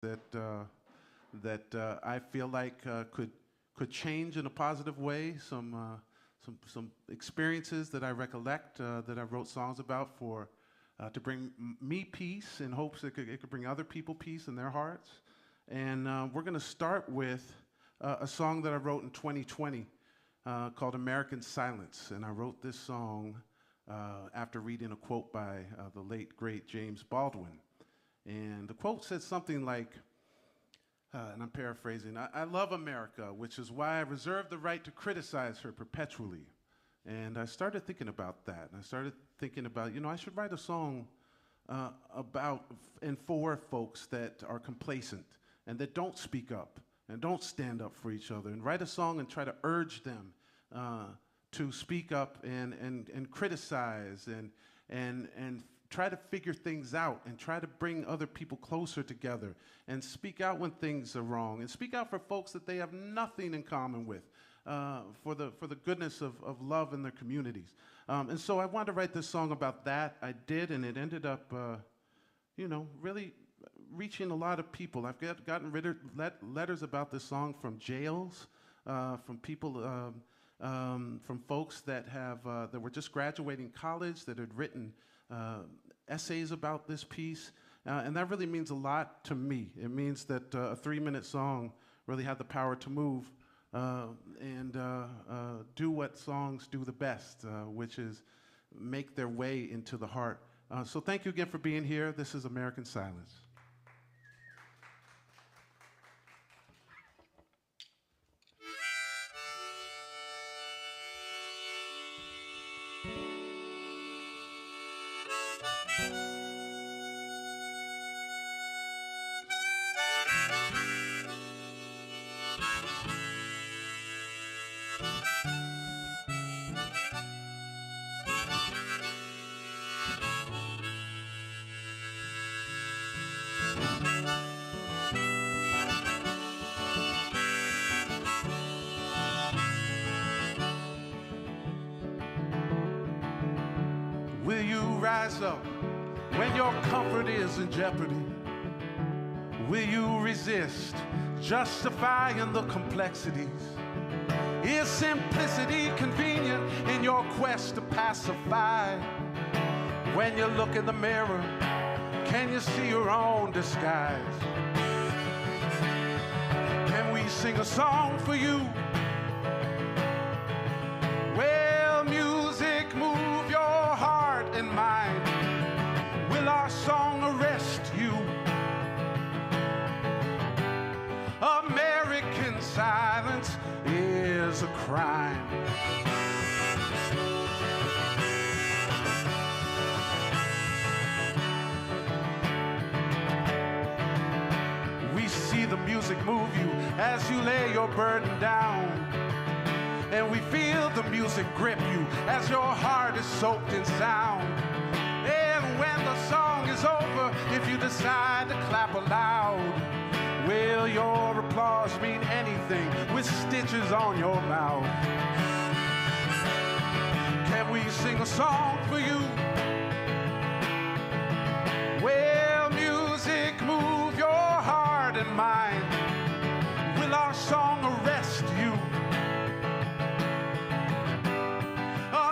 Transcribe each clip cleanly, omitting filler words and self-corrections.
that I feel like could change in a positive way. Some experiences that I recollect that I wrote songs about for to bring me peace in hopes it could bring other people peace in their hearts. And we're going to start with a song that I wrote in 2020 called American Silence. And I wrote this song after reading a quote by the late, great James Baldwin. And the quote said something like, and I'm paraphrasing, I love America, which is why I reserve the right to criticize her perpetually. And I started thinking about that. And I started thinking about, I should write a song about and for folks that are complacent and that don't speak up and don't stand up for each other, and write a song and try to urge them to speak up and criticize and try to figure things out and try to bring other people closer together and speak out when things are wrong and speak out for folks that they have nothing in common with, for the goodness of love in their communities. And so I wanted to write this song about that. I did, and it ended up, really reaching a lot of people. I've gotten letters about this song from jails, from people, from folks that were just graduating college that had written essays about this piece, and that really means a lot to me. It means that a 3-minute song really had the power to move and do what songs do the best, which is make their way into the heart. So thank you again for being here. This is American Silence. Will you rise up when your comfort is in jeopardy? Will you resist justifying the complexities? Is simplicity convenient in your quest to pacify? When you look in the mirror, can you see your own disguise? Can we sing a song for you? Well, music, move your heart and mind. Will our song arrest you? American silence is a crime. We see the music move you as you lay your burden down. And we feel the music grip you as your heart is soaked in sound. And when the song is over, if you decide to clap aloud, will your applause mean anything with stitches on your mouth? Can we sing a song for you? Well, music, move your heart and mind. Will our song arrest you?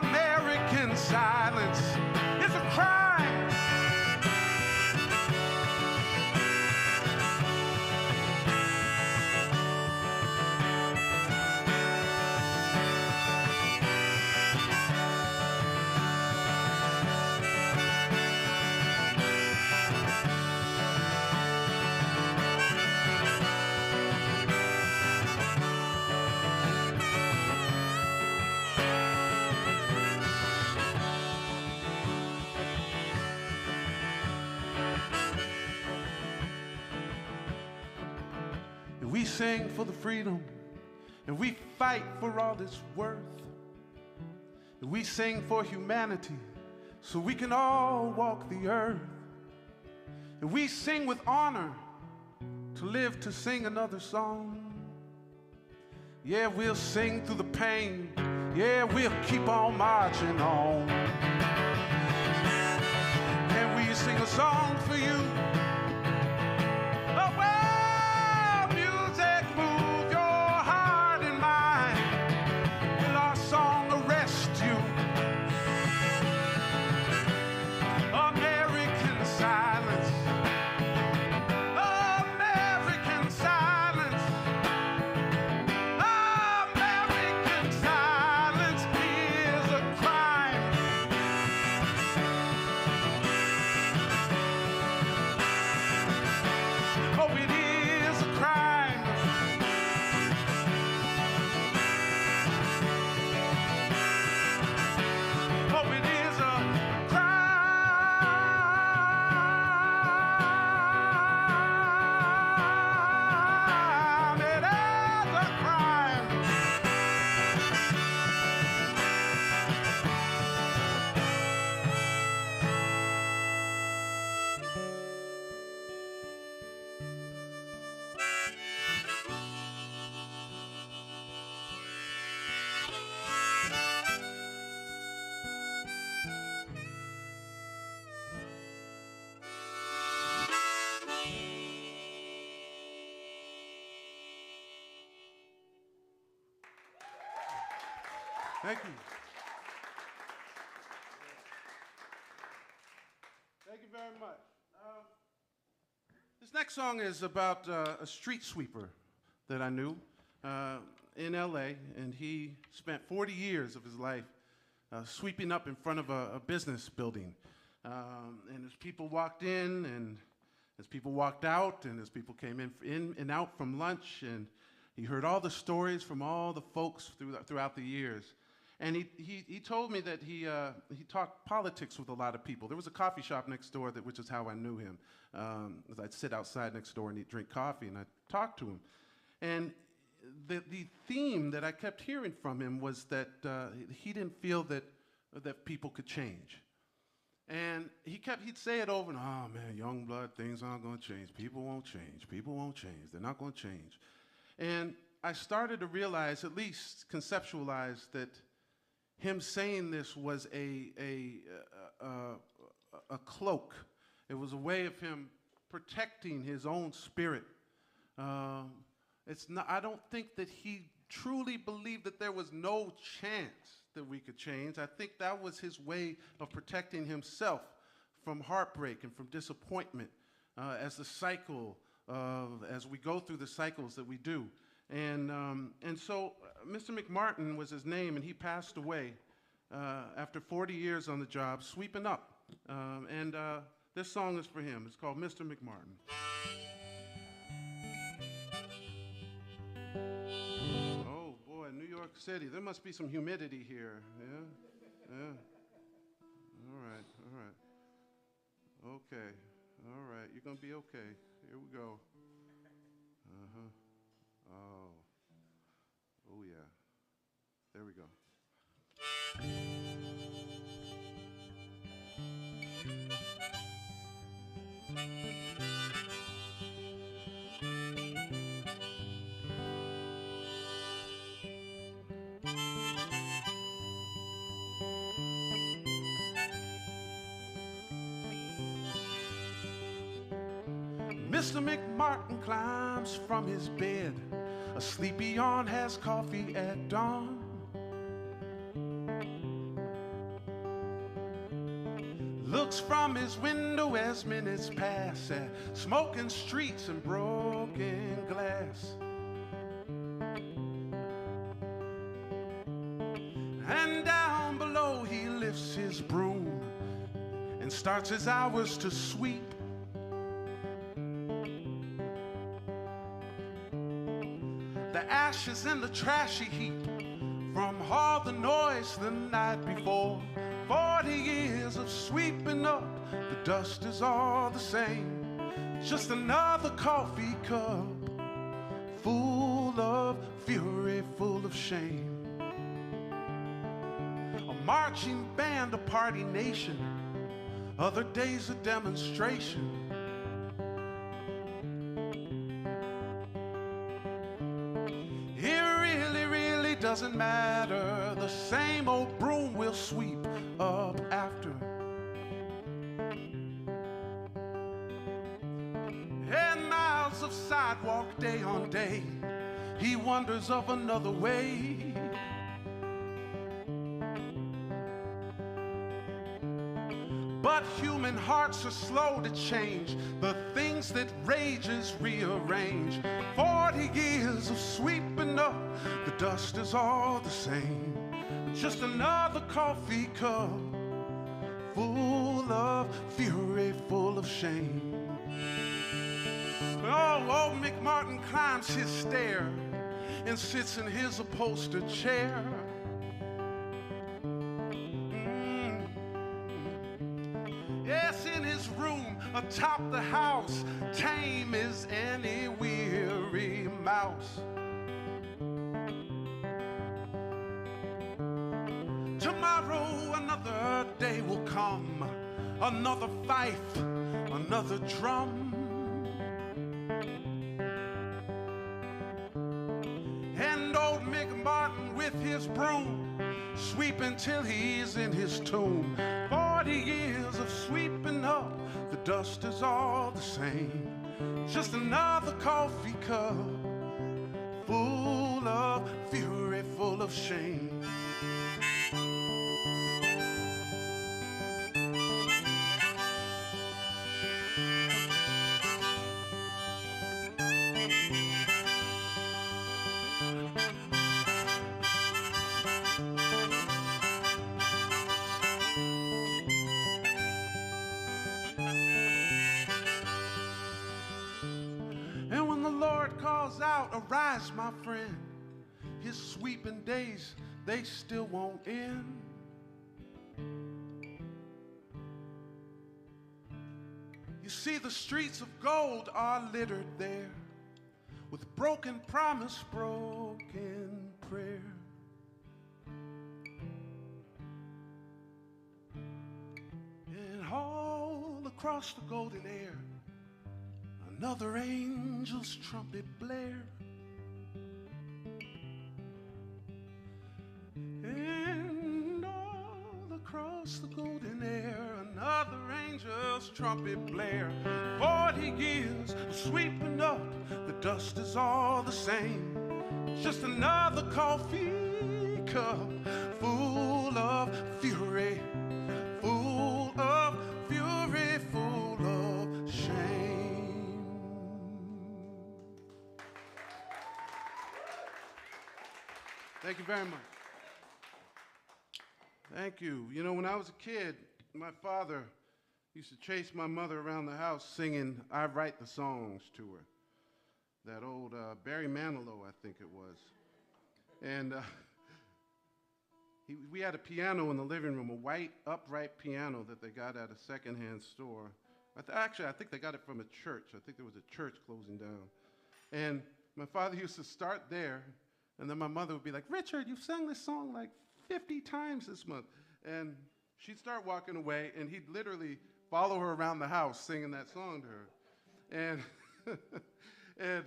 American silence is a crime. We sing for the freedom, and we fight for all it's worth. And we sing for humanity, so we can all walk the earth. And we sing with honor, to live to sing another song. Yeah, we'll sing through the pain. Yeah, we'll keep on marching on. Can we sing a song for you? Oh, well. Thank you. Thank you very much. This next song is about a street sweeper that I knew in LA, and he spent 40 years of his life sweeping up in front of a business building. And as people walked in, and as people walked out, and as people came in and out from lunch, and he heard all the stories from all the folks throughout the years. And he told me that he talked politics with a lot of people. There was a coffee shop next door, which is how I knew him. I'd sit outside next door and he'd drink coffee, and I'd talk to him. And the theme that I kept hearing from him was that he didn't feel that people could change. And he'd say it over and, oh man, young blood, things aren't gonna change. People won't change. People won't change. They're not gonna change. And I started to realize, at least conceptualize, that him saying this was a cloak. It was a way of him protecting his own spirit. I don't think that he truly believed that there was no chance that we could change. I think that was his way of protecting himself from heartbreak and from disappointment as we go through the cycles that we do. And so Mr. McMartin was his name, and he passed away after 40 years on the job, sweeping up. This song is for him. It's called Mr. McMartin. Oh boy, New York City. There must be some humidity here. Yeah? Yeah. All right. Okay. All right. You're going to be okay. Here we go. Oh yeah. There we go. Mr. McMartin climbs from his bed. A sleepy yawn has coffee at dawn. Looks from his window as minutes pass at smoking streets and broken glass. And down below he lifts his broom and starts his hours to sweep. The ashes in the trashy heap from all the noise the night before. 40 years of sweeping up, the dust is all the same. Just another coffee cup, full of fury, full of shame. A marching band, a party nation, other days a demonstration. Doesn't matter, the same old broom will sweep up after. And miles of sidewalk day on day, he wonders of another way. But human hearts are slow to change, the things that rages rearrange. 40 years of sweeping up, the dust is all the same. Just another coffee cup, full of fury, full of shame. Oh, old McMartin climbs his stair and sits in his upholstered chair. Yes, in his room atop the house, tame as any weary mouse. Tomorrow another day will come, another fife, another drum. And old McMartin with his broom, sweeping till he's in his tomb. 40 years of sweeping up, the dust is all the same. Just another coffee cup, full of fury, full of shame. And when the Lord calls out, arise, my friend, his sweeping days, they still won't end. You see, the streets of gold are littered there with broken promise, broken prayer. And all across the golden air, another angel's trumpet blare. And all across the golden air, another angel's trumpet blare. Lord, he gives a sweeping up, the dust is all the same. Just another coffee cup full of fury, full of fury, full of shame. Thank you very much. Thank you. You know, when I was a kid, my father used to chase my mother around the house singing I Write the Songs to her. That old Barry Manilow, I think it was. And we had a piano in the living room, a white upright piano that they got at a secondhand store. Actually, I think they got it from a church. I think there was a church closing down. And my father used to start there, and then my mother would be like, Richard, you've sung this song like 50 times this month. And she'd start walking away, and he'd literally follow her around the house singing that song to her. And, and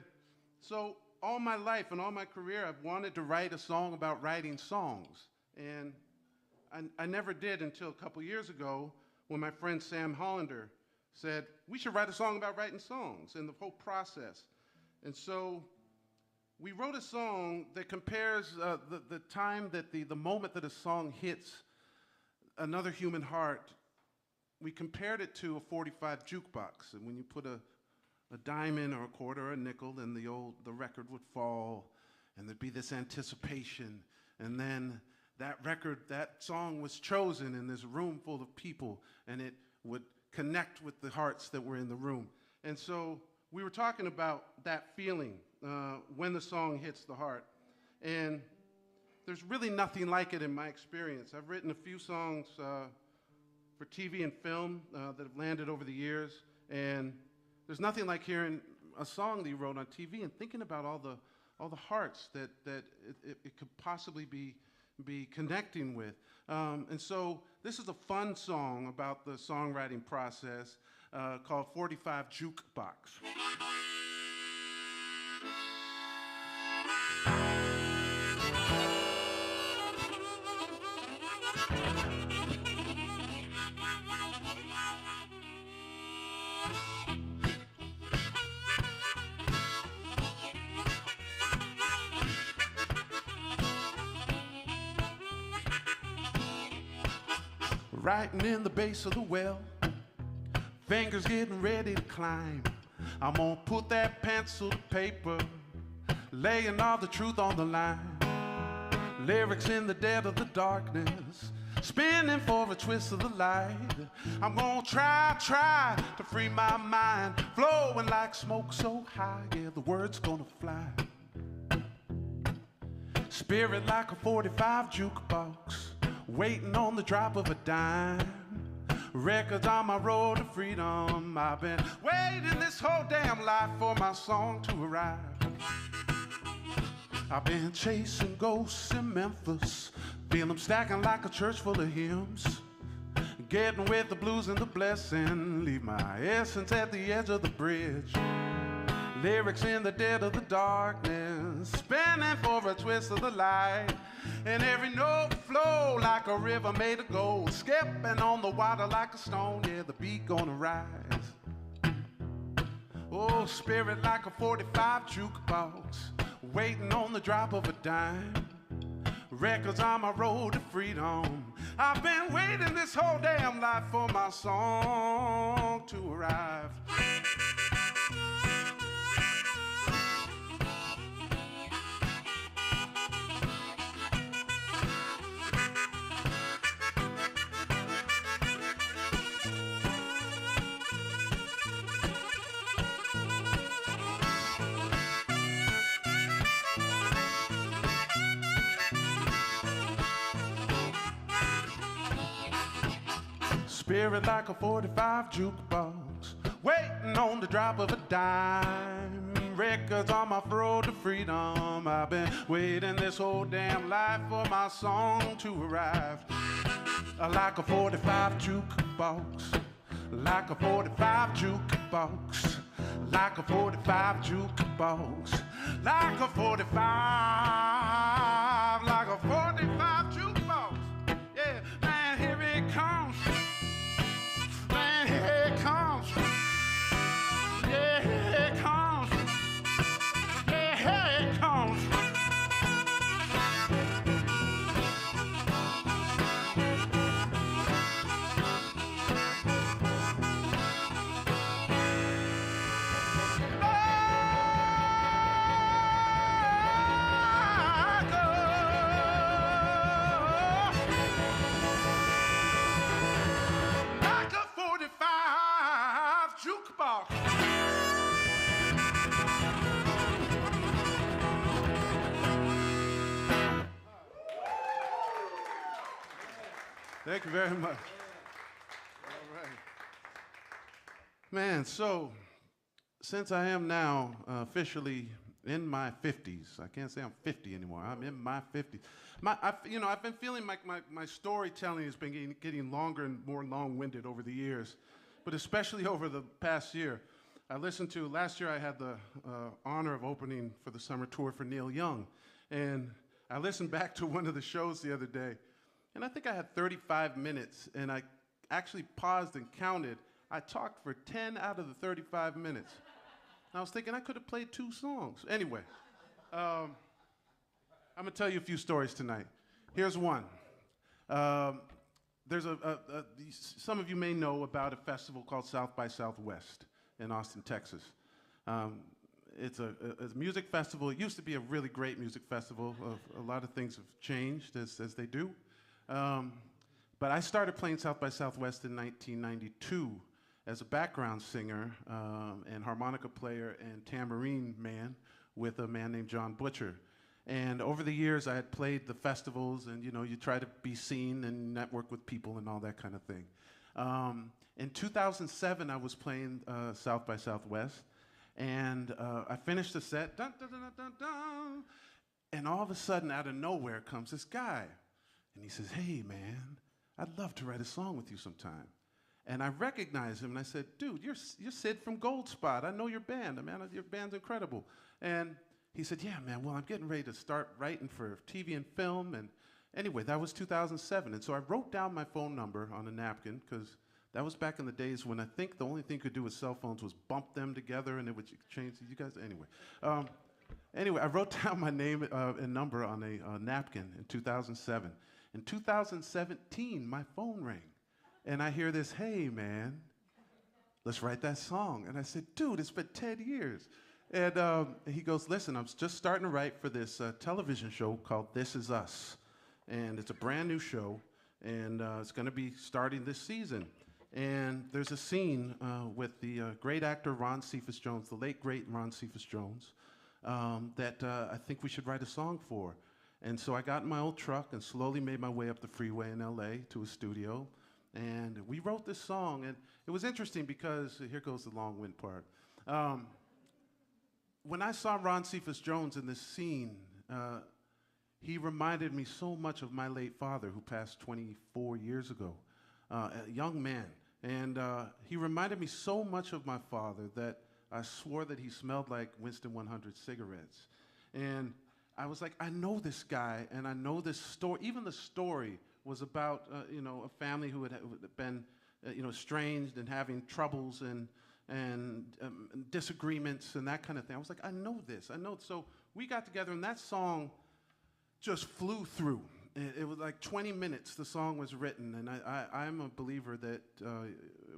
so all my life and all my career, I've wanted to write a song about writing songs. And I never did until a couple years ago when my friend Sam Hollander said, we should write a song about writing songs and the whole process. And so we wrote a song that compares the time that the moment that a song hits another human heart. We compared it to a 45 jukebox, and when you put a dime in or a quarter or a nickel, then the record would fall, and there'd be this anticipation, and then that song was chosen in this room full of people, and it would connect with the hearts that were in the room. And so we were talking about that feeling when the song hits the heart. And there's really nothing like it in my experience. I've written a few songs for TV and film that have landed over the years, and there's nothing like hearing a song that you wrote on TV and thinking about all the hearts that it could possibly be connecting with. And so this is a fun song about the songwriting process called 45 Jukebox. Writing in the base of the well, fingers getting ready to climb. I'm gonna put that pencil to paper, laying all the truth on the line. Lyrics in the dead of the darkness, spinning for a twist of the light. I'm gonna try to free my mind, flowing like smoke so high, yeah, the word's gonna fly. Spirit like a 45 jukebox, waiting on the drop of a dime. Records on my road to freedom. I've been waiting this whole damn life for my song to arrive. I've been chasing ghosts in Memphis, feel them stacking like a church full of hymns. Getting with the blues and the blessing, leave my essence at the edge of the bridge. Lyrics in the dead of the darkness, spinning for a twist of the light. And every note flow like a river made of gold, skipping on the water like a stone, yeah, the beat gonna rise. Oh, spirit like a 45 jukebox, waiting on the drop of a dime. records on my road to freedom. I've been waiting this whole damn life for my song to arrive. Spirit like a 45 jukebox, waiting on the drop of a dime. Records on my road to freedom. I've been waiting this whole damn life for my song to arrive. Like a 45 jukebox, like a 45 jukebox, like a 45 jukebox, like a 45, like a 45 jukebox. Yeah, man, here it comes. Here it comes. Yeah, here it comes. Yeah, here it comes. Thank you very much. All right. Man, so since I am now officially in my 50s, I can't say I'm 50 anymore, I'm in my 50s. I've been feeling like my storytelling has been getting longer and more long-winded over the years, but especially over the past year. Last year I had the honor of opening for the summer tour for Neil Young, and I listened back to one of the shows the other day, and I think I had 35 minutes, and I actually paused and counted. I talked for 10 out of the 35 minutes. And I was thinking I could have played 2 songs. Anyway, I'm going to tell you a few stories tonight. Here's one. There's some of you may know about a festival called South by Southwest in Austin, Texas. It's a music festival. It used to be a really great music festival. A lot of things have changed as they do. But I started playing South by Southwest in 1992 as a background singer and harmonica player and tambourine man with a man named John Butcher. And over the years, I had played the festivals, and you try to be seen and network with people and all that kind of thing. In 2007, I was playing South by Southwest, and I finished the set, dun, dun, dun, dun, dun, and all of a sudden, out of nowhere, comes this guy. And he says, "Hey, man, I'd love to write a song with you sometime." And I recognized him, and I said, "Dude, you're Sid from Gold Spot. I know your band. Man, your band's incredible." And he said, "Yeah, man, well, I'm getting ready to start writing for TV and film." And anyway, that was 2007. And so I wrote down my phone number on a napkin, because that was back in the days when I think the only thing you could do with cell phones was bump them together, and it would change. You guys, anyway. Anyway, I wrote down my name and number on a napkin in 2007. In 2017, my phone rang, and I hear this, "Hey, man, let's write that song." And I said, "Dude, it's been 10 years. And he goes, "Listen, I'm just starting to write for this television show called This Is Us. And it's a brand new show, and it's going to be starting this season. And there's a scene with the great actor Ron Cephas Jones, the late, great Ron Cephas Jones, that I think we should write a song for." And so I got in my old truck and slowly made my way up the freeway in LA to a studio. And we wrote this song. And it was interesting because, here goes the long wind part. When I saw Ron Cephas Jones in this scene, he reminded me so much of my late father, who passed 24 years ago, a young man. And he reminded me so much of my father that I swore that he smelled like Winston 100 cigarettes. And I was like, I know this guy, and I know this story. Even the story was about, a family who had been, estranged and having troubles and disagreements and that kind of thing. I was like, I know this. I know. So we got together, and that song just flew through. It was like 20 minutes the song was written, and I'm a believer that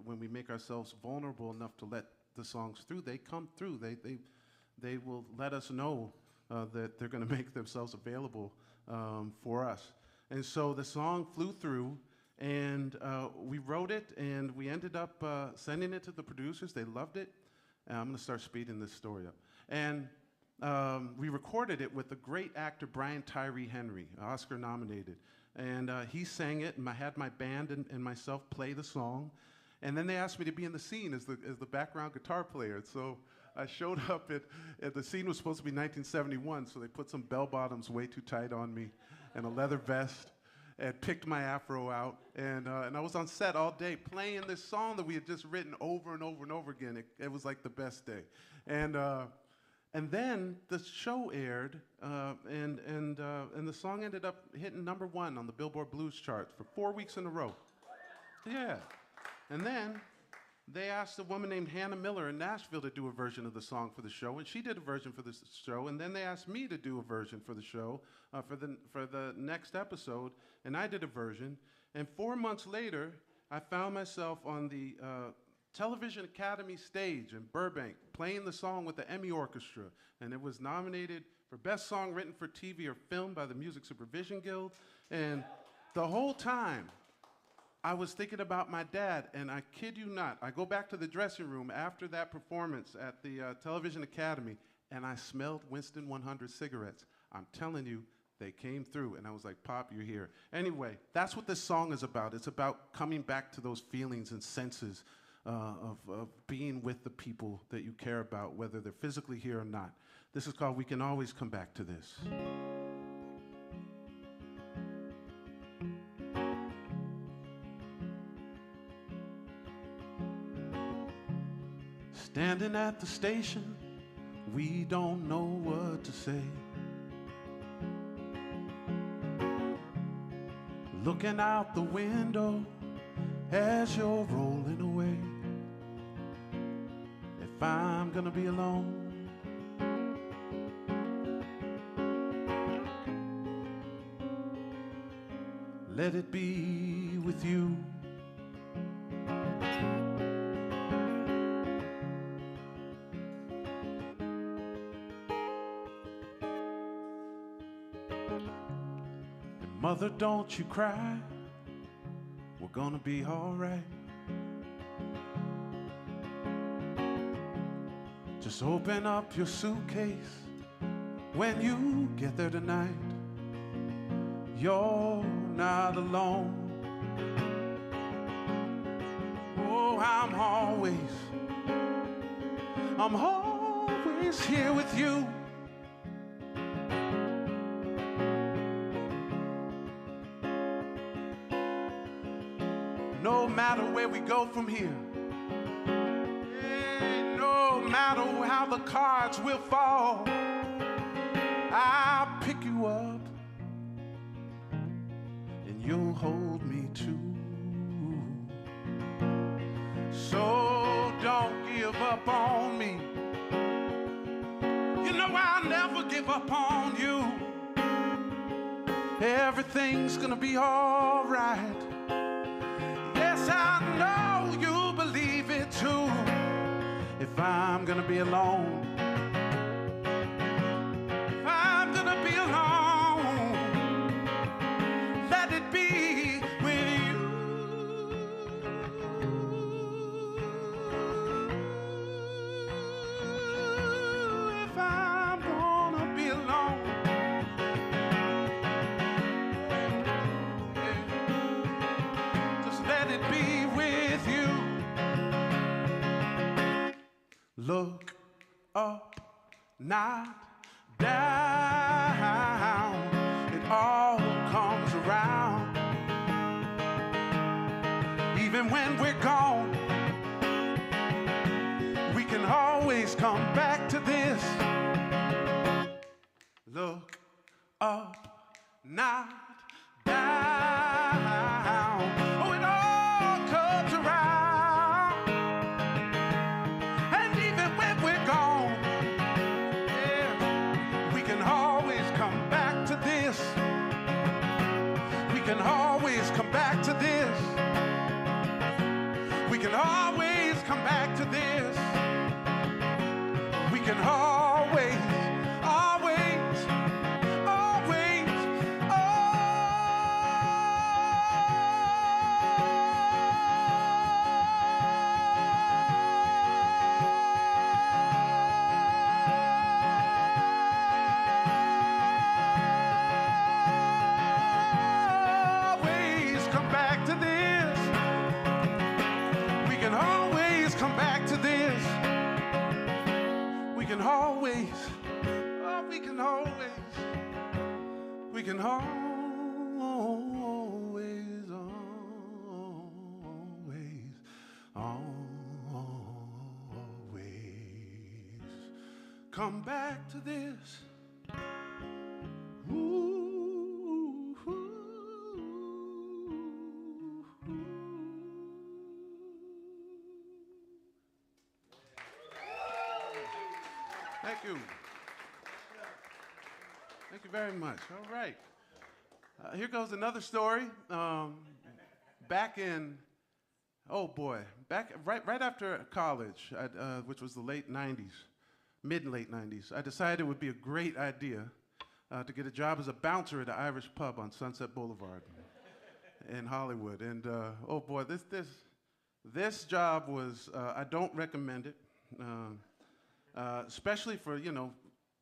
when we make ourselves vulnerable enough to let the songs through, they come through. They will let us know that they're going to make themselves available for us. And so the song flew through, and we wrote it, and we ended up sending it to the producers. They loved it. And I'm going to start speeding this story up. And we recorded it with the great actor Brian Tyree Henry, Oscar nominated. And he sang it, and I had my band and myself play the song. And then they asked me to be in the scene as the background guitar player. So I showed up at the scene was supposed to be 1971, so they put some bell bottoms way too tight on me and a leather vest and picked my afro out. And I was on set all day playing this song that we had just written over and over and over again. It was like the best day. And then the show aired, and the song ended up hitting #1 on the Billboard Blues Chart for 4 weeks in a row. Yeah. And then they asked a woman named Hannah Miller in Nashville to do a version of the song for the show, and she did a version for the show. And then they asked me to do a version for the show for the next episode, and I did a version. And 4 months later, I found myself on the Television Academy stage in Burbank, playing the song with the Emmy Orchestra, and it was nominated for Best Song Written for TV or Film by the Music Supervision Guild. And the whole time, I was thinking about my dad, and I kid you not, I go back to the dressing room after that performance at the Television Academy, and I smelled Winston 100 cigarettes. I'm telling you, they came through, and I was like, Pop, you're here. Anyway, that's what this song is about. It's about coming back to those feelings and senses of being with the people that you care about, whether they're physically here or not. This is called We Can Always Come Back to This. Standing at the station, we don't know what to say. Looking out the window as you're rolling away. If I'm gonna be alone, let it be with you. And mother, don't you cry, we're gonna be all right. Just open up your suitcase when you get there tonight. You're not alone. Oh, I'm always here with you. No matter where we go from here, no matter how the cards will fall, I'll pick you up and you'll hold me too. So don't give up on me. You know I'll never give up on you. Everything's gonna be all right. Yes, I know you believe it too. If I'm gonna be alone, if I'm gonna be alone, let it be with you. If I'm gonna be alone, just let it be with you. Look up, not down. It all comes around. Even when we're gone, we can always come back to this. Look up, not down. Oh, it all comes around. And even when we're gone, yeah, we can always come back to this. can always come back to this. We can always come back to this. We can always, always, always, always come back to this. We can always come back to this. We can always, oh, we can always, we can always, always come back to this. Ooh, ooh, ooh. Thank you. Thank you very much. All right. Here goes another story. Back in, oh boy, right after college, which was the late 90s, mid-late 90s, I decided it would be a great idea to get a job as a bouncer at an Irish pub on Sunset Boulevard in Hollywood. And oh boy, this job was, I don't recommend it. Especially for, you know,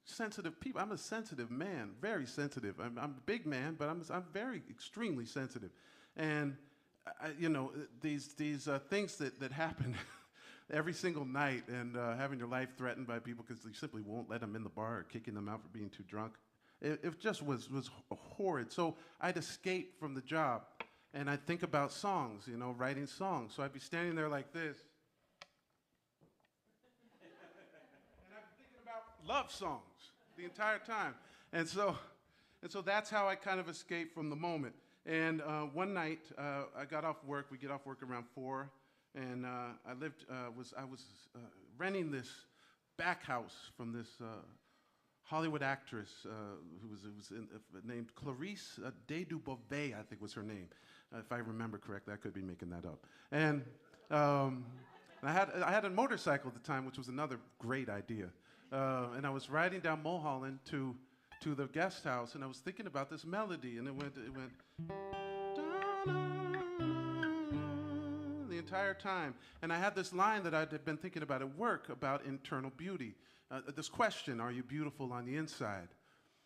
sensitive people. I'm a sensitive man, very sensitive. I'm a big man, but I'm very extremely sensitive. And, you know, these things that happen every single night, and having your life threatened by people because they simply won't let them in the bar or kicking them out for being too drunk. It just was horrid. So I'd escape from the job, and I'd think about songs, you know, writing songs. So I'd be standing there like this. Love songs the entire time. And so that's how I kind of escaped from the moment. And one night, I got off work. We get off work around 4, and I was renting this back house from this Hollywood actress who was named Clarice Day-du-Beauvais, I think was her name, if I remember correctly. I could be making that up. And I had a motorcycle at the time, which was another great idea. And I was riding down Mulholland to the guest house, and I was thinking about this melody, and it went the entire time. And I had this line that I'd been thinking about at work about internal beauty. This question, are you beautiful on the inside?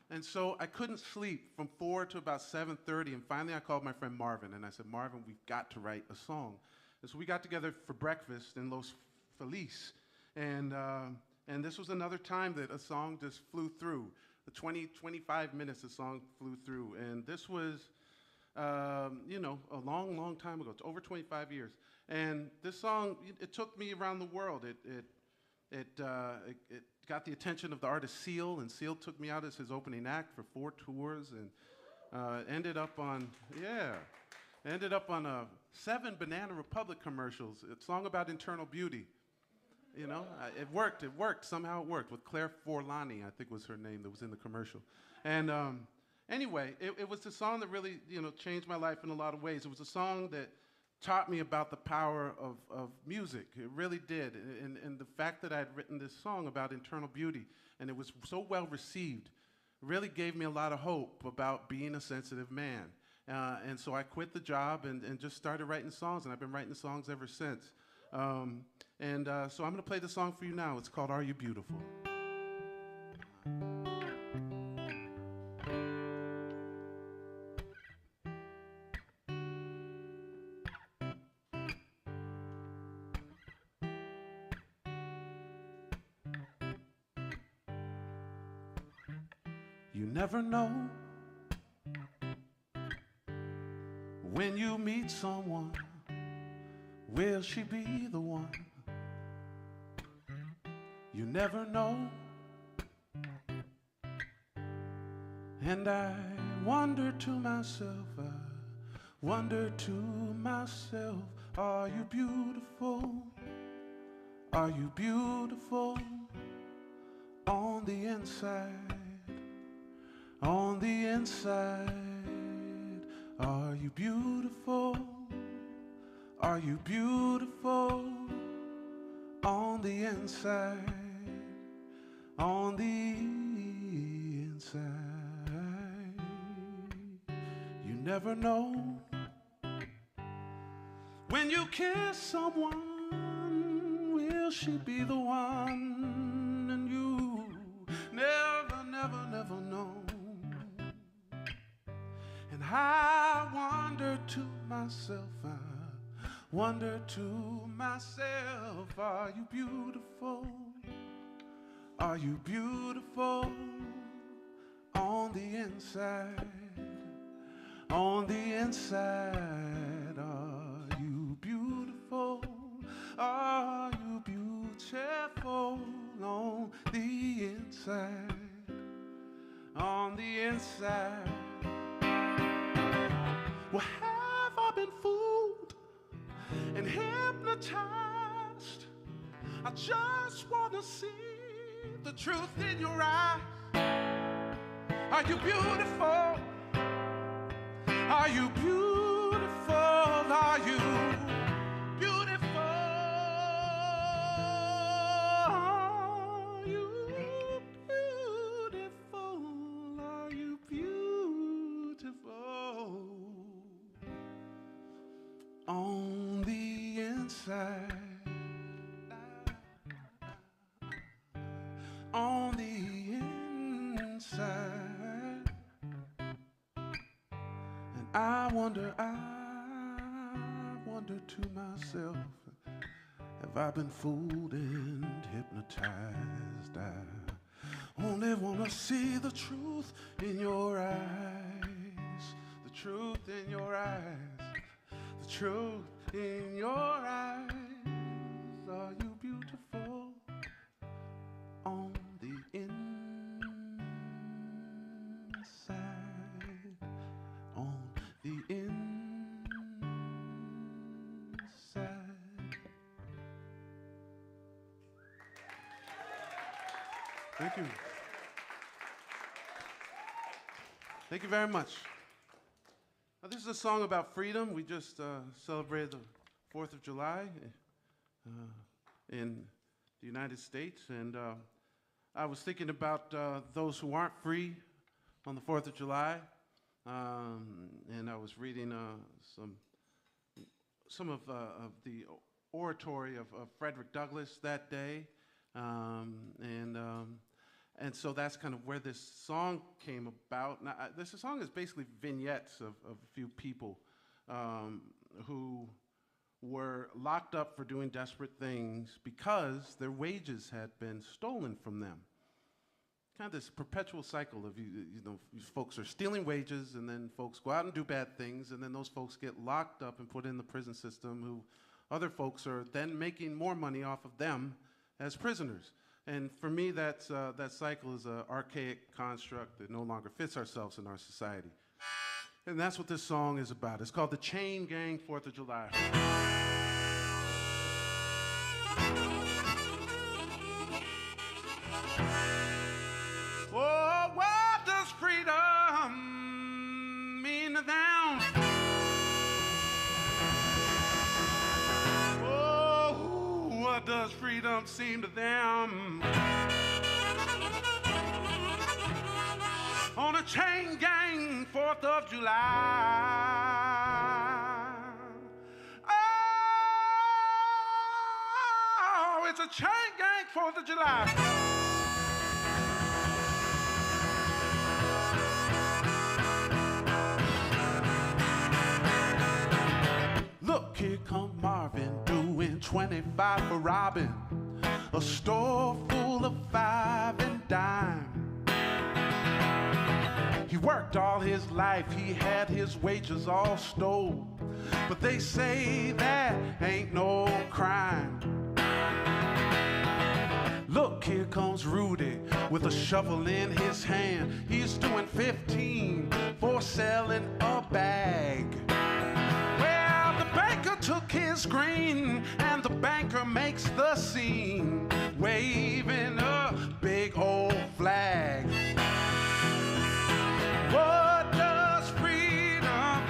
And so I couldn't sleep from 4 to about 7:30, and finally I called my friend Marvin, and I said, Marvin, we've got to write a song. And so we got together for breakfast in Los Feliz, and this was another time that a song just flew through. The 25 minutes the song flew through. And this was, you know, a long, long time ago. It's over 25 years. And this song, it took me around the world. It got the attention of the artist Seal, and Seal took me out as his opening act for 4 tours, and ended up on 7 Banana Republic commercials. A song about internal beauty. You know, it worked, somehow it worked, with Claire Forlani, I think was her name, that was in the commercial. And anyway, it was a song that really, you know, changed my life in a lot of ways. It was a song that taught me about the power of music. It really did. And the fact that I had written this song about internal beauty, and it was so well received, really gave me a lot of hope about being a sensitive man. And so I quit the job and just started writing songs, and I've been writing songs ever since. So I'm going to play the song for you now. It's called Are You Beautiful? You never know when you meet someone, will she be the one? You never know. And I wonder to myself, are you beautiful? Are you beautiful on the inside? On the inside, Are you beautiful? Are you beautiful on the inside? On the inside. You never know when you kiss someone, will she be the one? And you never, never, never know. And I wonder to myself, are you beautiful? Are you beautiful on the inside? On the inside, are you beautiful? Are you beautiful on the inside? On the inside. Well, have I been fooled and hypnotized? I just want to see the truth in your eyes. Are you beautiful? Are you beautiful? Are you beautiful? Are you beautiful? Are you beautiful? On the inside. On the inside. And I wonder to myself, have I been fooled and hypnotized? I only want to see the truth in your eyes, the truth in your eyes, the truth in your eyes. Are you beautiful on the inside? On the inside. Thank you. Thank you very much. Now, this is a song about freedom. We just celebrated the 4th of July in the United States, and I was thinking about those who aren't free on the 4th of July, and I was reading some of the oratory of Frederick Douglass that day, and so that's kind of where this song came about. Now, this song is basically vignettes of a few people who were locked up for doing desperate things because their wages had been stolen from them. Kind of this perpetual cycle of, you know, folks are stealing wages, and then folks go out and do bad things, and then those folks get locked up and put in the prison system, who other folks are then making more money off of them as prisoners. And for me, that cycle is an archaic construct that no longer fits ourselves in our society. And that's what this song is about. It's called The Chain Gang, 4th of July. Oh, what does freedom mean to them? Oh, what does freedom seem to them? On a chain gang, 4th of July. Oh, it's a chain gang, 4th of July. Look, here come Marvin doing 25 for robbing a store full of 5 and dime. He worked all his life, he had his wages all stole, but they say that ain't no crime. Look, here comes Rudy with a shovel in his hand. He's doing 15 for selling a bag. Well, the banker took his green, and the banker makes the scene, waving a big old flag. What does freedom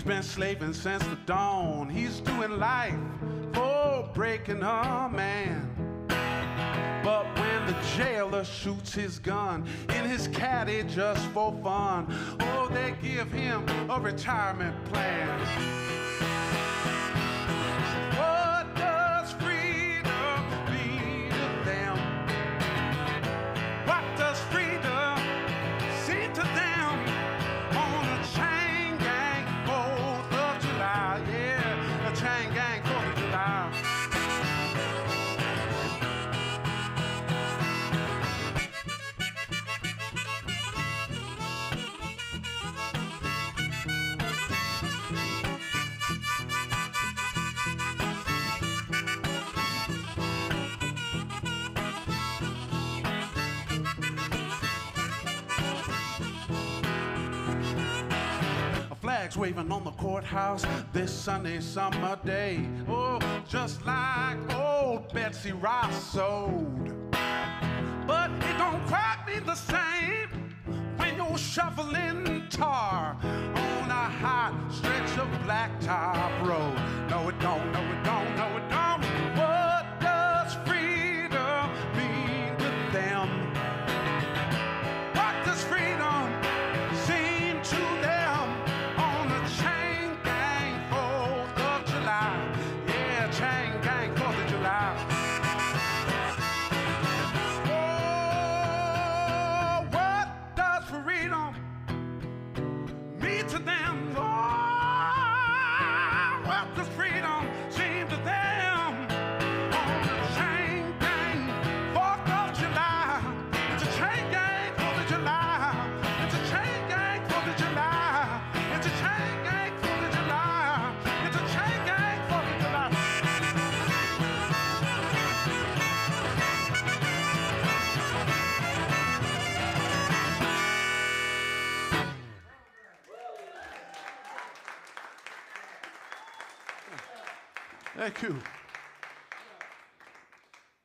He's been slaving since the dawn. He's doing life for breaking a man. But when the jailer shoots his gun in his caddy just for fun, oh, they give him a retirement plan. What does freedom mean to them? What does freedom seem to them? On a chain gang 4th of July, yeah, a chain gang 4th of July. Flags waving on the courthouse this Sunday summer day. Oh, just like old Betsy Ross sold. But it don't quite be the same when you're shoveling tar on a hot stretch of blacktop road. No, it don't, no, it don't, no, it don't. What does freedom mean to them? What does freedom seem to them? On a chain gang 4th of July. Yeah, chain gang 4th of July. Oh, what does freedom mean to them? Oh, what does freedom seem to them? On a chain gang 4th of July. It's a chain gang 4th of July. It's a chain gang 4th of July. It's a chain gang 4th of July. It's a chain gang 4th of July. Thank you.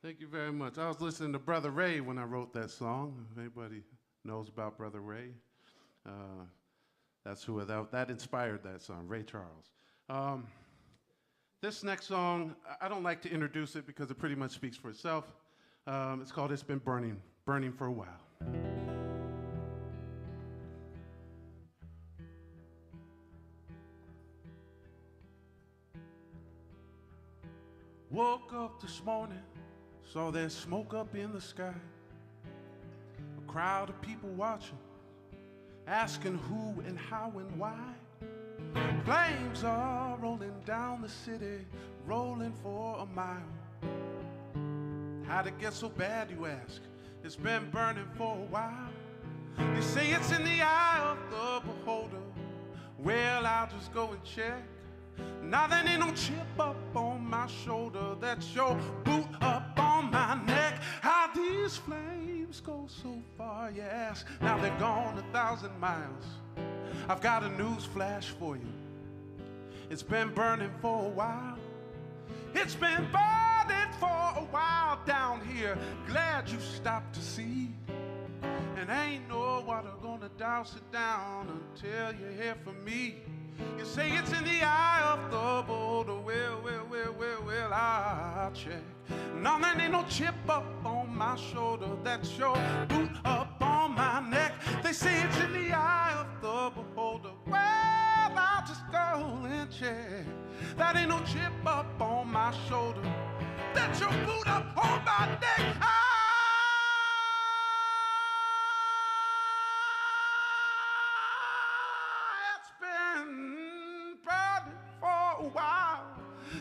Thank you very much. I was listening to Brother Ray when I wrote that song. If anybody knows about Brother Ray, that's who that inspired that song, Ray Charles. This next song, I don't like to introduce it because it pretty much speaks for itself. It's called It's Been Burning for a While. Woke up this morning, saw there's smoke up in the sky. A crowd of people watching, asking who and how and why. Flames are rolling down the city, rolling for a mile. How'd it get so bad, you ask? It's been burning for a while. They say it's in the eye of the beholder. Well, I'll just go and check. Now there ain't no chip up on my shoulder. That's your boot up on my neck. How these flames go so far, you ask? Now they've gone 1,000 miles. I've got a news flash for you. It's been burning for a while. It's been burning for a while down here. Glad you stopped to see. And ain't no water gonna douse it down until you hear from me. You say it's in the eye of the beholder. Well, I'll check. No, there ain't no chip up on my shoulder. That's your boot up on my neck. They say it's in the eye of the beholder. Well, I'll just go and check. That ain't no chip up on my shoulder. That's your boot up on my neck.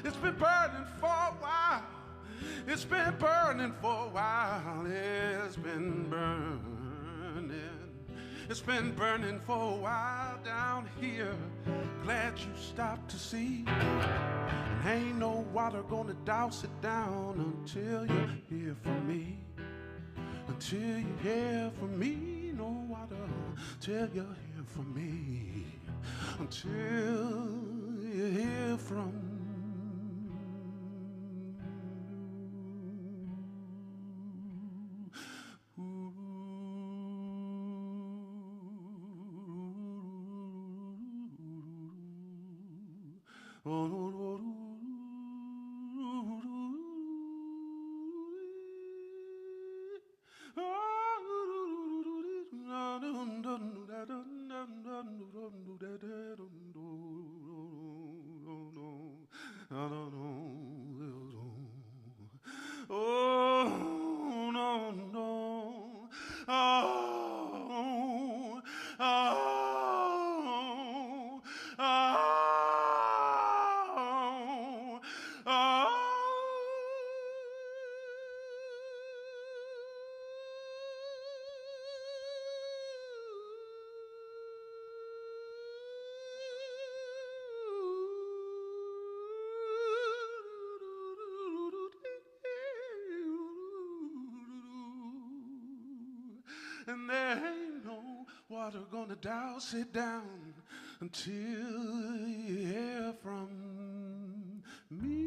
It's been burning for a while. It's been burning for a while. It's been burning. It's been burning for a while down here. Glad you stopped to see. And ain't no water gonna douse it down until you hear from me. Until you hear from me. No water till you hear from me. Until you hear from me. Oh, no, no. Oh, oh, oh, oh. And there ain't no water gonna douse it down until you hear from me.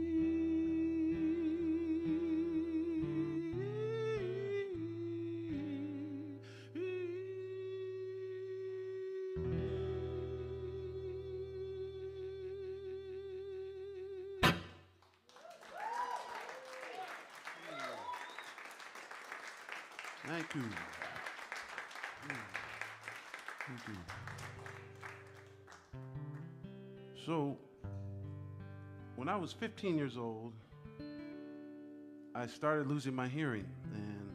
Thank you. Thank you. So, when I was 15 years old, I started losing my hearing, and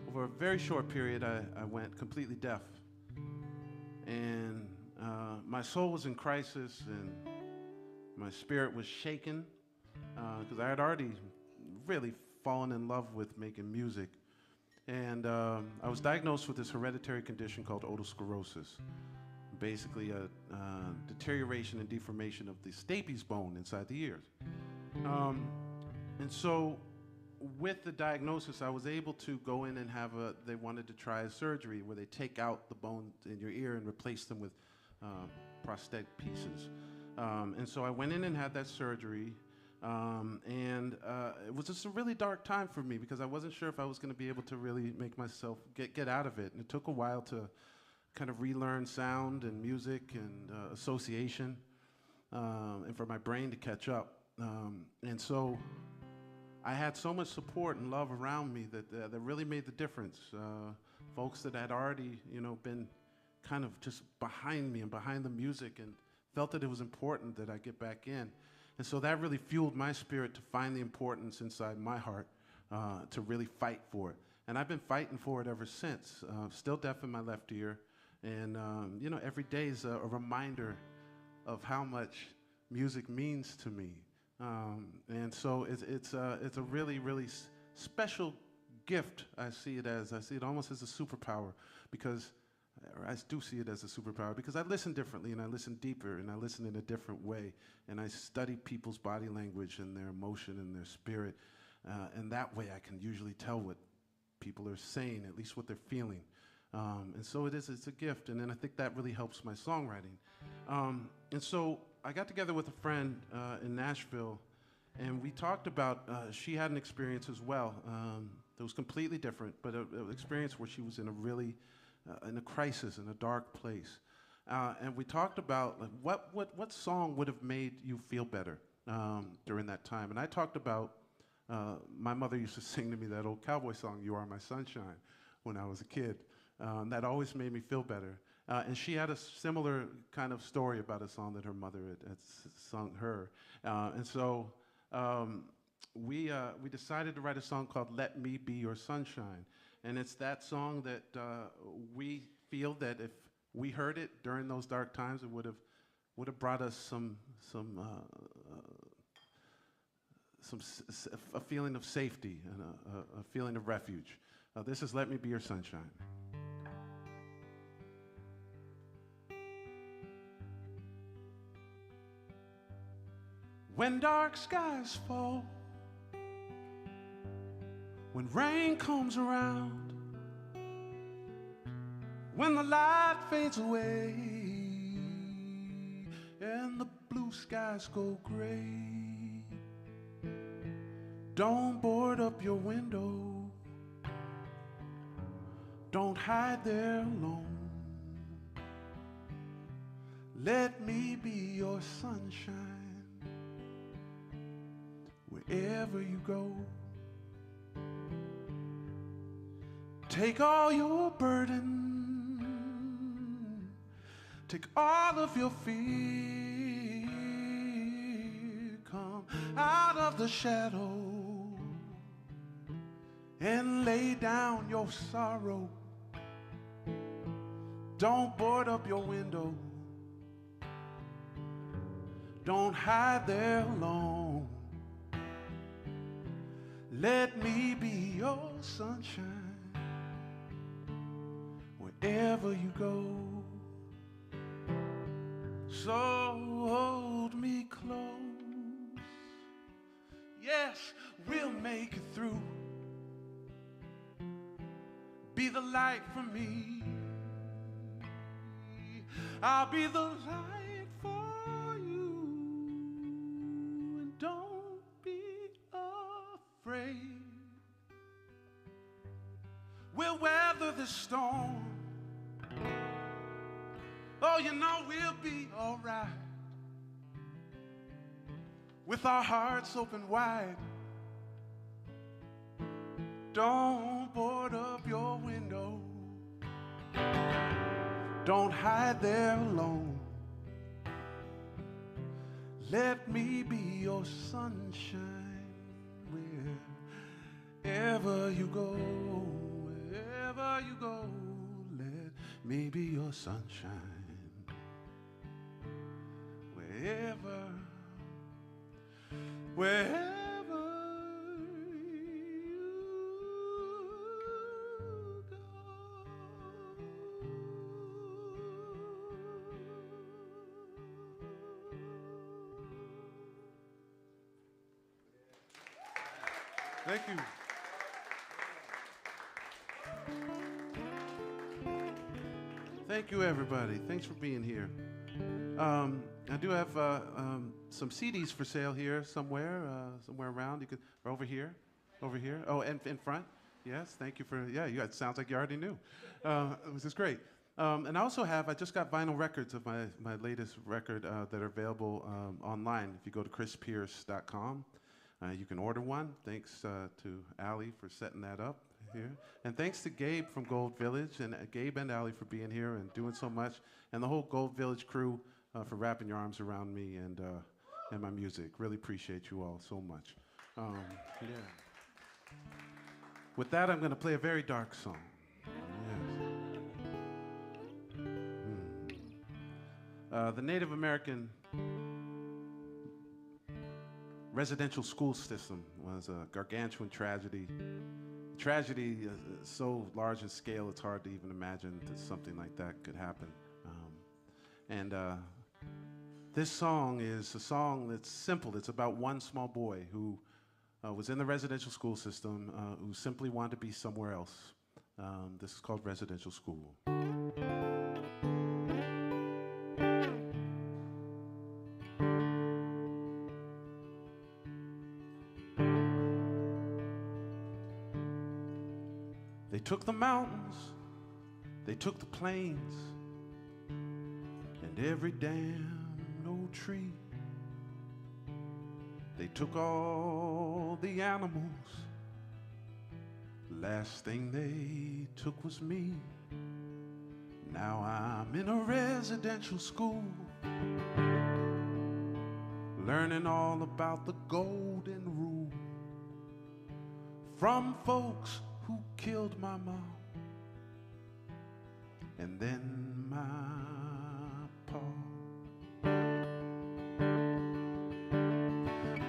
over a very short period, I went completely deaf. And my soul was in crisis, and my spirit was shaken, because I had already really fallen in love with making music. And I was diagnosed with this hereditary condition called otosclerosis, basically a deterioration and deformation of the stapes bone inside the ears. And so with the diagnosis, I was able to go in and they wanted to try a surgery where they take out the bone in your ear and replace them with prosthetic pieces. And so I went in and had that surgery. It was just a really dark time for me because I wasn't sure if I was going to be able to really make myself get out of it. And it took a while to kind of relearn sound and music and association, and for my brain to catch up. And so I had so much support and love around me that really made the difference. Folks that had already, been kind of just behind me and behind the music and felt that it was important that I get back in. And so that really fueled my spirit to find the importance inside my heart, to really fight for it. And I've been fighting for it ever since. Still deaf in my left ear. And, every day is a reminder of how much music means to me. And so it's a really, really special gift. I see it almost as a superpower because I do see it as a superpower because I listen differently and I listen deeper and I listen in a different way and I study people's body language and their emotion and their spirit, and that way I can usually tell what people are saying, at least what they're feeling, and so it's a gift, and then I think that really helps my songwriting, and so I got together with a friend in Nashville and we talked about, she had an experience as well that was completely different, but an experience where she was in a really in a crisis, in a dark place. And we talked about like, what song would have made you feel better during that time. And I talked about, my mother used to sing to me that old cowboy song, "You Are My Sunshine," when I was a kid. That always made me feel better. And she had a similar kind of story about a song that her mother had sung her. And so we decided to write a song called "Let Me Be Your Sunshine." And it's that song that we feel that if we heard it during those dark times, it would have brought us a feeling of safety and a feeling of refuge. This is "Let Me Be Your Sunshine." When dark skies fall, when rain comes around, when the light fades away and the blue skies go gray, don't board up your window, don't hide there alone. Let me be your sunshine. wherever you go. Take all your burden, take all of your fear, come out of the shadow and lay down your sorrow. Don't board up your window, don't hide there alone. Let me be your sunshine wherever you go. So hold me close, yes, we'll make it through. Be the light for me, I'll be the light for you. And don't be afraid, we'll weather the storm. Oh, you know we'll be all right, with our hearts open wide. Don't board up your window, don't hide there alone. Let me be your sunshine wherever you go. Wherever you go, let me be your sunshine. Wherever you go. Thank you. Thank you, everybody. Thanks for being here. I do have some CDs for sale here somewhere around. You could, or over here. Oh, and in front. Yes, thank you for, yeah, it sounds like you already knew. This is great. And I also have, I just got vinyl records of my latest record that are available online. If you go to chrispierce.com, you can order one. Thanks to Allie for setting that up here. And thanks to Gabe from Gold Village, and Gabe and Allie for being here and doing so much, and the whole Gold Village crew for wrapping your arms around me and my music. Really appreciate you all so much. Yeah. With that, I'm going to play a very dark song. Yes. The Native American residential school system was a gargantuan tragedy. Tragedy is so large in scale, it's hard to even imagine that something like that could happen. This song is a song that's simple. It's about one small boy who was in the residential school system, who simply wanted to be somewhere else. This is called Residential School. They took the mountains, they took the plains, and every damn old tree. They took all the animals, last thing they took was me. Now I'm in a residential school, learning all about the golden rule from folks who killed my mom and then my pa.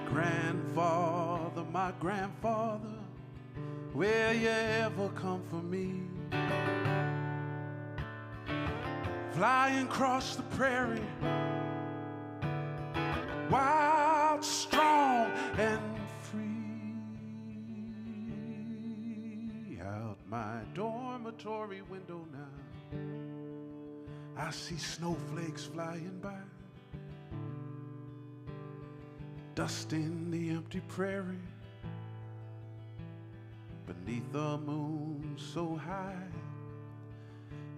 Grandfather, my grandfather, will you ever come for me? Flying across the prairie, wild, strong, and free. Out my dormitory window now, I see snowflakes flying by, dusting the empty prairie beneath the moon so high.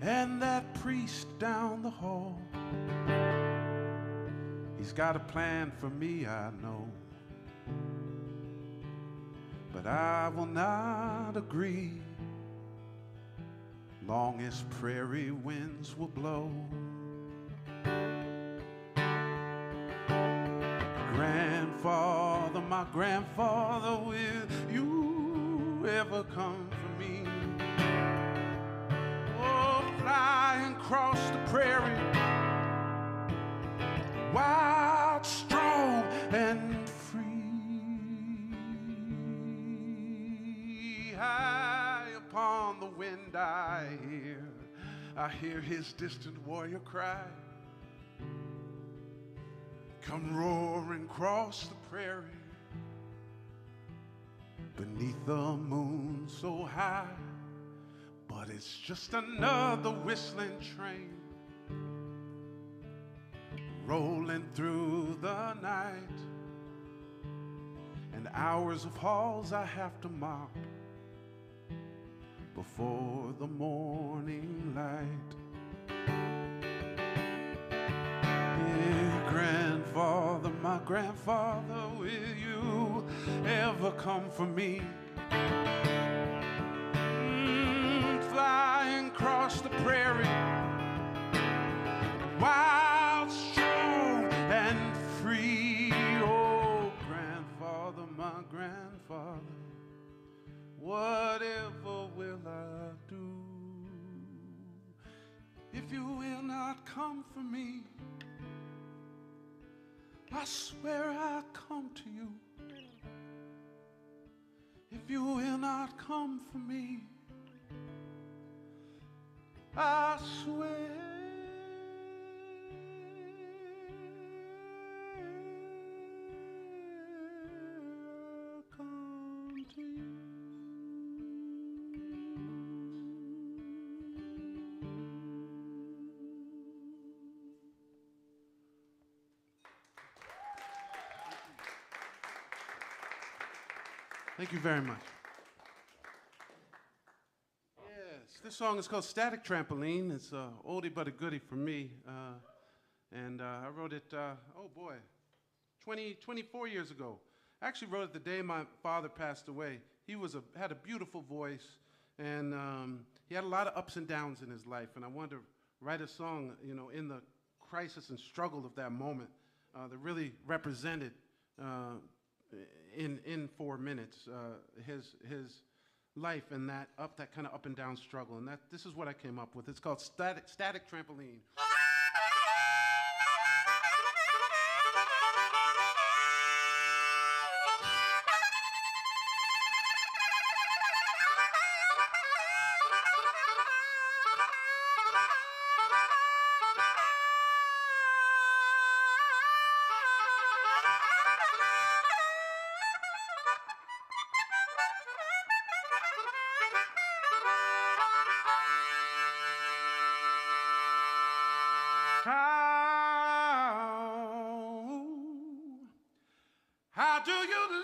And that priest down the hall, he's got a plan for me, I know. but I will not agree. Long as prairie winds will blow. Grandfather, my grandfather, will you ever come for me? Oh, flying across the prairie, wild, strong, and free. High upon the wind I hear his distant warrior cry. Come roaring across the prairie, beneath the moon so high. But it's just another whistling train, rolling through the night, and hours of halls I have to mop before the morning light. Yeah, grandfather, my grandfather, will you ever come for me? Flying across the prairie, wild, strong, and free. Oh, grandfather, my grandfather, whatever will I do if you will not come for me? I swear I'll come to you if you will not come for me. I swear I'll come to you. Thank you very much. Yes, this song is called Static Trampoline. It's an oldie but a goodie for me. And I wrote it, 24 years ago. I actually wrote it the day my father passed away. He had a beautiful voice, and he had a lot of ups and downs in his life. And I wanted to write a song, in the crisis and struggle of that moment that really represented in 4 minutes his life and that kind of up and down struggle. And this is what I came up with. It's called Static Trampoline. How do you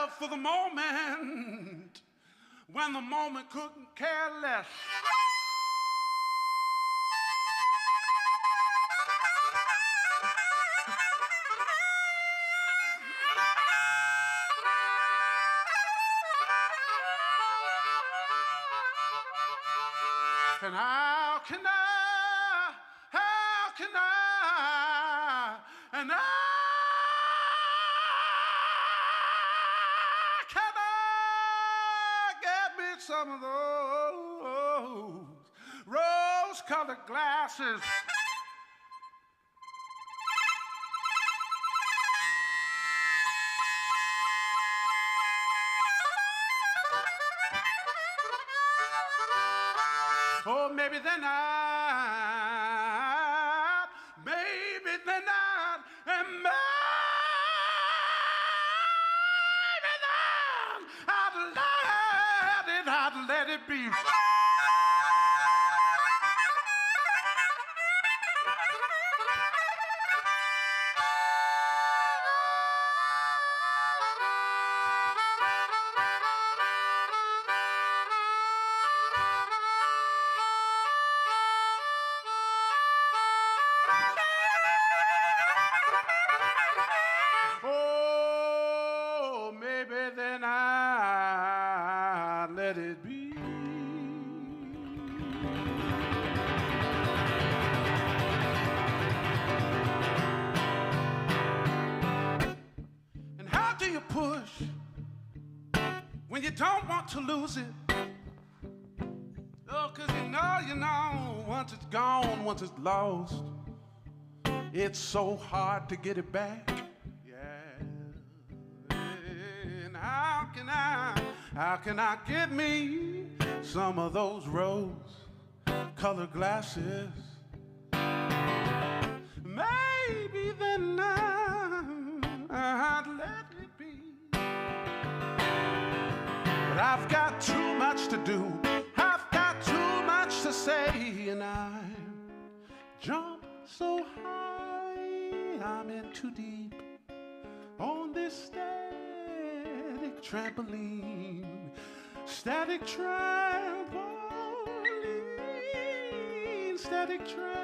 laugh for the moment when the moment couldn't care less? And how can I, and how can I get me some of those rose-colored glasses? Oh, maybe they're not, maybe they're not, and maybe then I'd let it be. let it be. And how do you push when you don't want to lose it? Oh, 'cause you know, once it's gone, once it's lost, it's so hard to get it back. Yeah. And how can I get me some of those rose-colored glasses? Maybe then I'd let it be. But I've got too much to do. I've got too much to say, and I jump so high, I'm in too deep on this static trampoline. Static trampoline, static trampoline.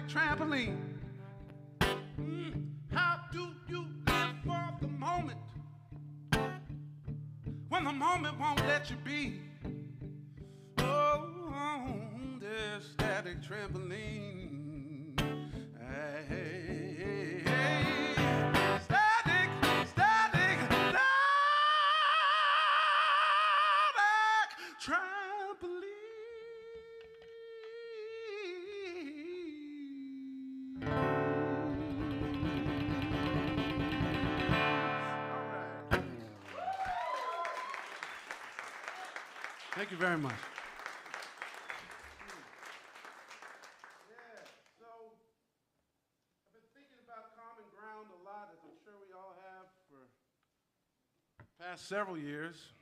Trampoline. How do you live for the moment when the moment won't let you be? Oh, this static trampoline. Hey, static, static, static trampoline. Thank you very much. Yeah, so I've been thinking about common ground a lot, as I'm sure we all have for the past several years.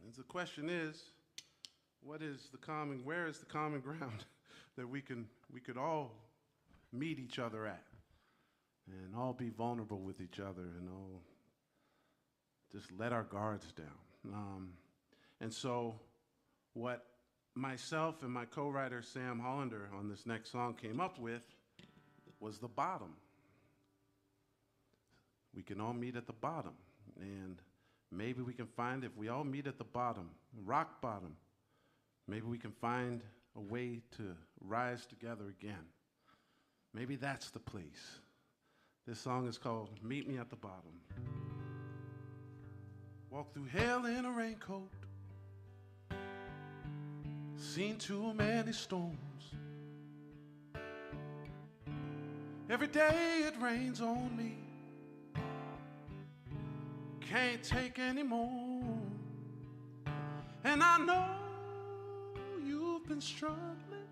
And the question is, where is the common ground that we could all meet each other at and all be vulnerable with each other and all just let our guards down. And so what myself and my co-writer Sam Hollander on this next song came up with was the bottom. We can all meet at the bottom, and maybe we can find, if we all meet at the bottom, rock bottom, maybe we can find a way to rise together again. Maybe that's the place. This song is called Meet Me at the Bottom. Walk through hell in a raincoat, seen too many storms. Every day it rains on me, can't take any more. And I know you've been struggling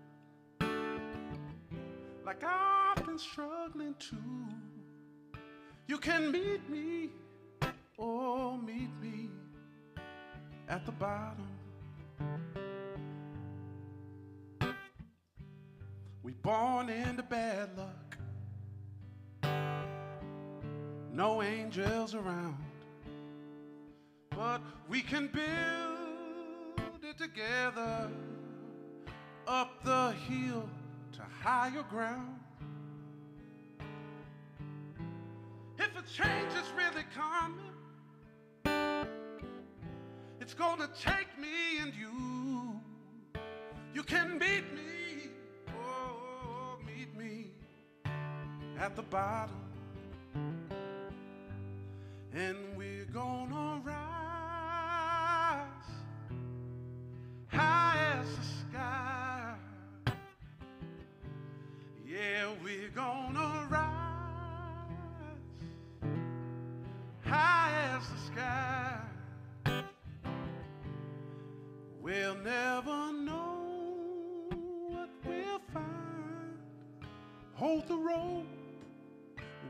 like I've been struggling too. You can meet me, oh, meet me at the bottom. We born into bad luck, no angels around, but we can build it together up the hill to higher ground. If a change is really coming, it's gonna take me and you. You can meet me, oh, meet me at the bottom. And we're gonna rise high as the sky. Yeah, we're gonna rise high as the sky. rope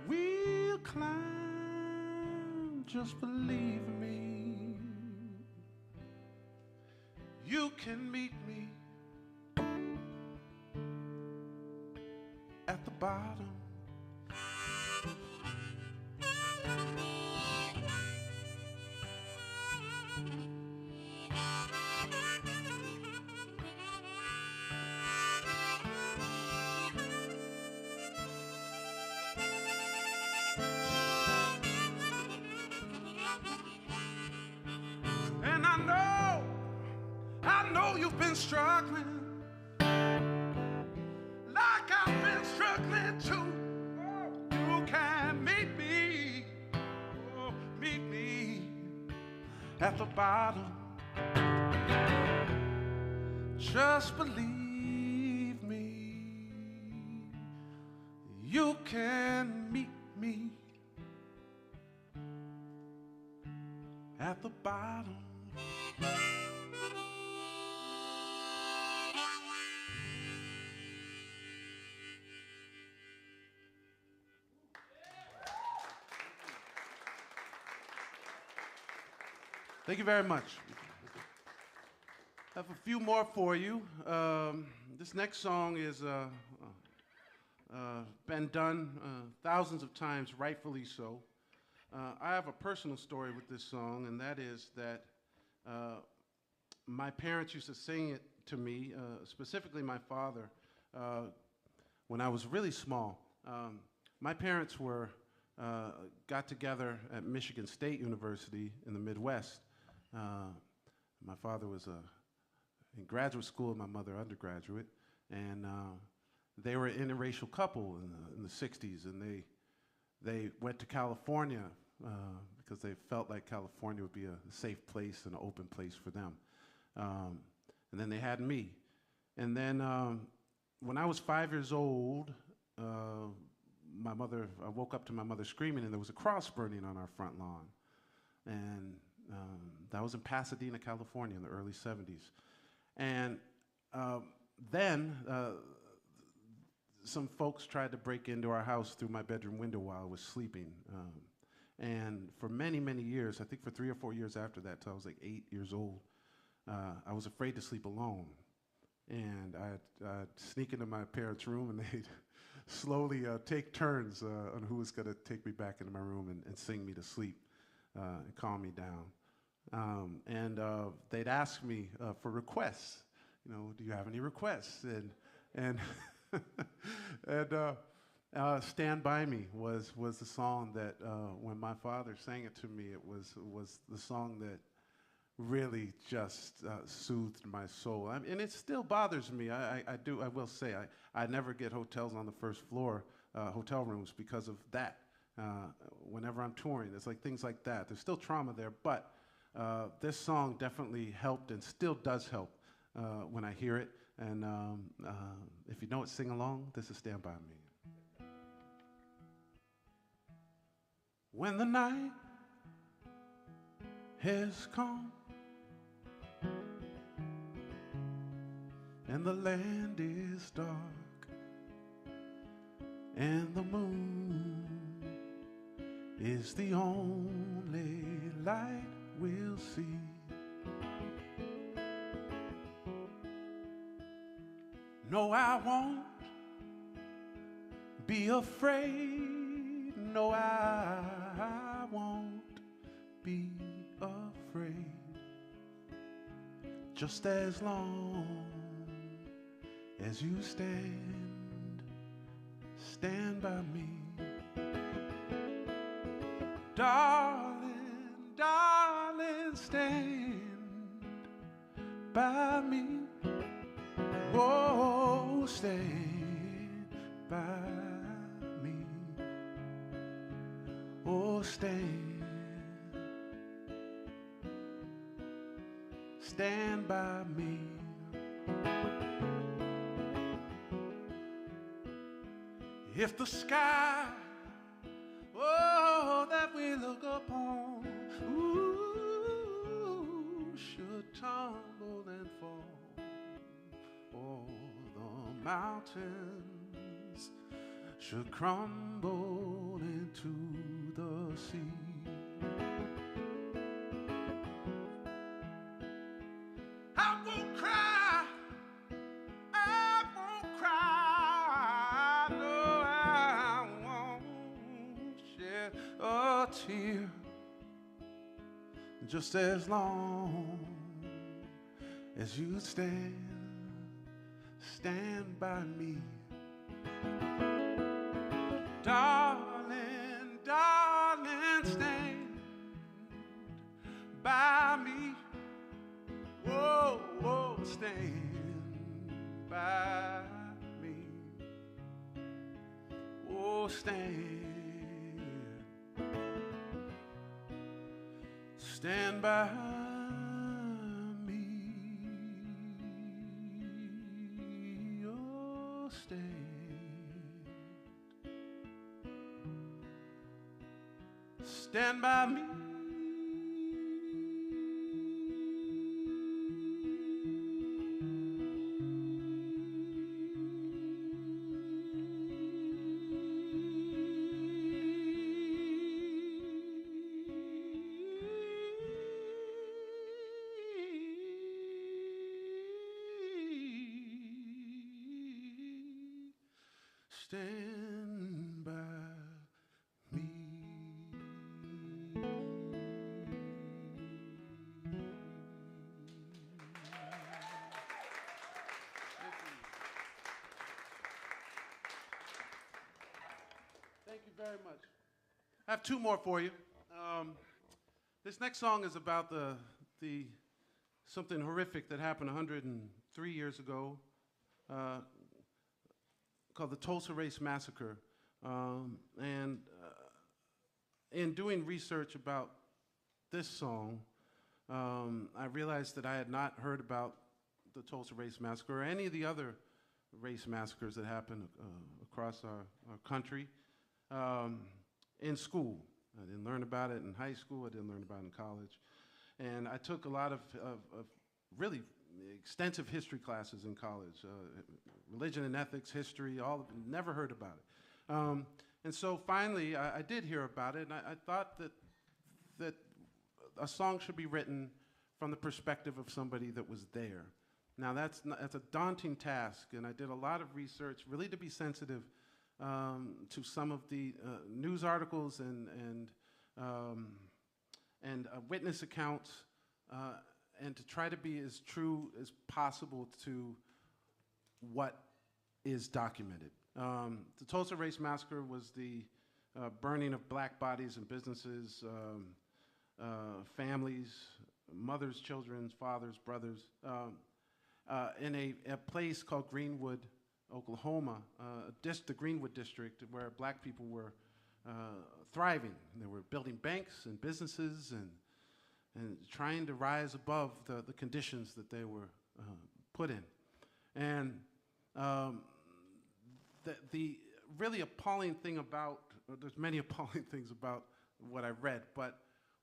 we'll climb, just believe me. You can meet me at the bottom. And I know you've been struggling like I've been struggling too. You can meet me, oh, meet me at the bottom. Just believe me, you can meet me at the bottom. Thank you very much. I have a few more for you. This next song is been done thousands of times, rightfully so. I have a personal story with this song, and that is that my parents used to sing it to me, specifically my father, when I was really small. My parents got together at Michigan State University in the Midwest. My father was in graduate school and my mother undergraduate, and they were an interracial couple in the 60s, and they went to California because they felt like California would be a safe place and an open place for them. And then they had me. And then when I was 5 years old, I woke up to my mother screaming, and there was a cross burning on our front lawn. And that was in Pasadena, California in the early 70s. And then some folks tried to break into our house through my bedroom window while I was sleeping. And for many, many years, I think for 3 or 4 years after that, till I was like 8 years old, I was afraid to sleep alone. And I'd sneak into my parents' room, and they'd slowly take turns on who was going to take me back into my room and sing me to sleep and calm me down. And they'd ask me for requests. You know, do you have any requests? And Stand By Me was the song that when my father sang it to me, it was the song that really just soothed my soul. And it still bothers me. I will say, I never get hotels on the first floor, hotel rooms, because of that. Whenever I'm touring, it's like things like that. There's still trauma there, but this song definitely helped and still does help when I hear it. And if you know it, sing along. This is Stand By Me. When the night has come and the land is dark and the moon is the only light we'll see, no, I won't be afraid. No, I won't be afraid. Just as long as you stand by me. Darling, darling, stand by me. Oh, stand by me. Oh, stand by me. If the sky, oh, that we look upon, ooh, should tumble and fall, or the mountains should crumble into the sea. I won't cry, I won't cry, no, I won't shed a tear, just as long as you stand by me. Darling, darling, stand by me. Whoa, whoa, stand by me. Oh, stand by me. Oh, stand by me. Stand by me. Thank you very much. I have two more for you. This next song is about the something horrific that happened 103 years ago, called the Tulsa Race Massacre. In doing research about this song, I realized that I had not heard about the Tulsa Race Massacre or any of the other race massacres that happened across our country in school. I didn't learn about it in high school. I didn't learn about it in college. And I took a lot of really extensive history classes in college, religion and ethics, history, never heard about it. And so finally, I did hear about it, and I thought that a song should be written from the perspective of somebody that was there. Now, that's a daunting task, and I did a lot of research, really to be sensitive to some of the news articles and witness accounts, and to try to be as true as possible to what is documented. The Tulsa Race Massacre was the burning of black bodies in businesses, families, mothers, children, fathers, brothers, in a place called Greenwood, Oklahoma, the Greenwood district, where black people were thriving. They were building banks and businesses and trying to rise above the conditions that they were put in. And the really appalling thing about, there's many appalling things about what I read, but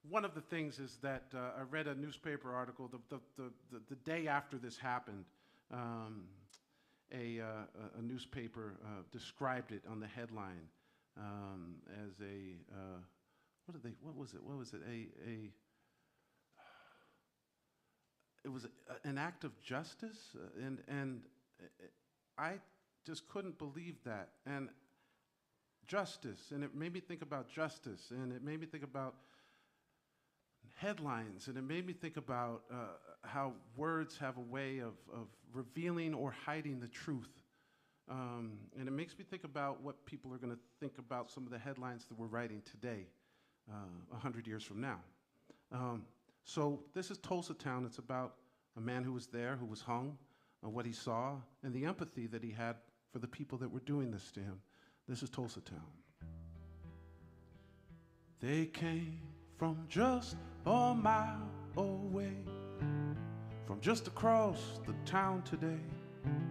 one of the things is that I read a newspaper article the day after this happened. A newspaper described it on the headline as what was it? It was an act of justice, and I just couldn't believe that. And justice, and it made me think about justice, and it made me think about headlines, and it made me think about how words have a way of revealing or hiding the truth. And it makes me think about what people are going to think about some of the headlines that we're writing today, 100 years from now. So this is Tulsa Town. It's about a man who was there, who was hung, what he saw, and the empathy that he had for the people that were doing this to him. This is Tulsa Town. They came from just a mile away, from just across the town today.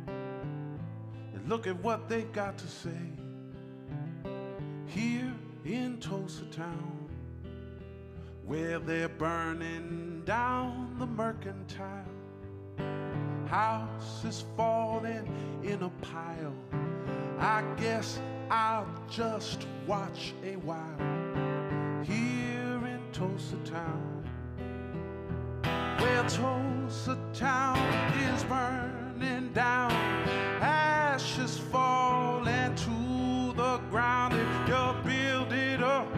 And look at what they got to say here in Tulsa Town, where they're burning down the mercantile. Houses falling in a pile. I guess I'll just watch a while here in Tulsa town. Well, Tulsa town is burning down, ashes falling to the ground. If you build it up,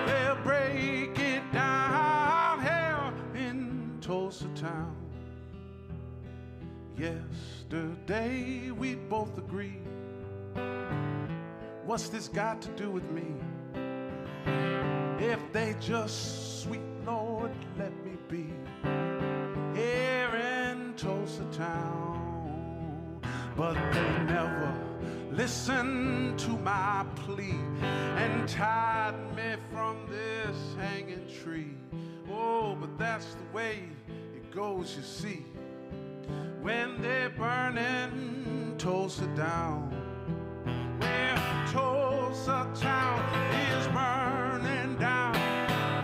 they'll break it down here in Tulsa town. Yesterday we both agreed, what's this got to do with me? If they just, sweet Lord, let me be here in Tulsa town. But they never listened to my plea and tied me from this hanging tree. Oh, but that's the way it goes, you see, when they're burning Tulsa down. Well, Tulsa town is burning down,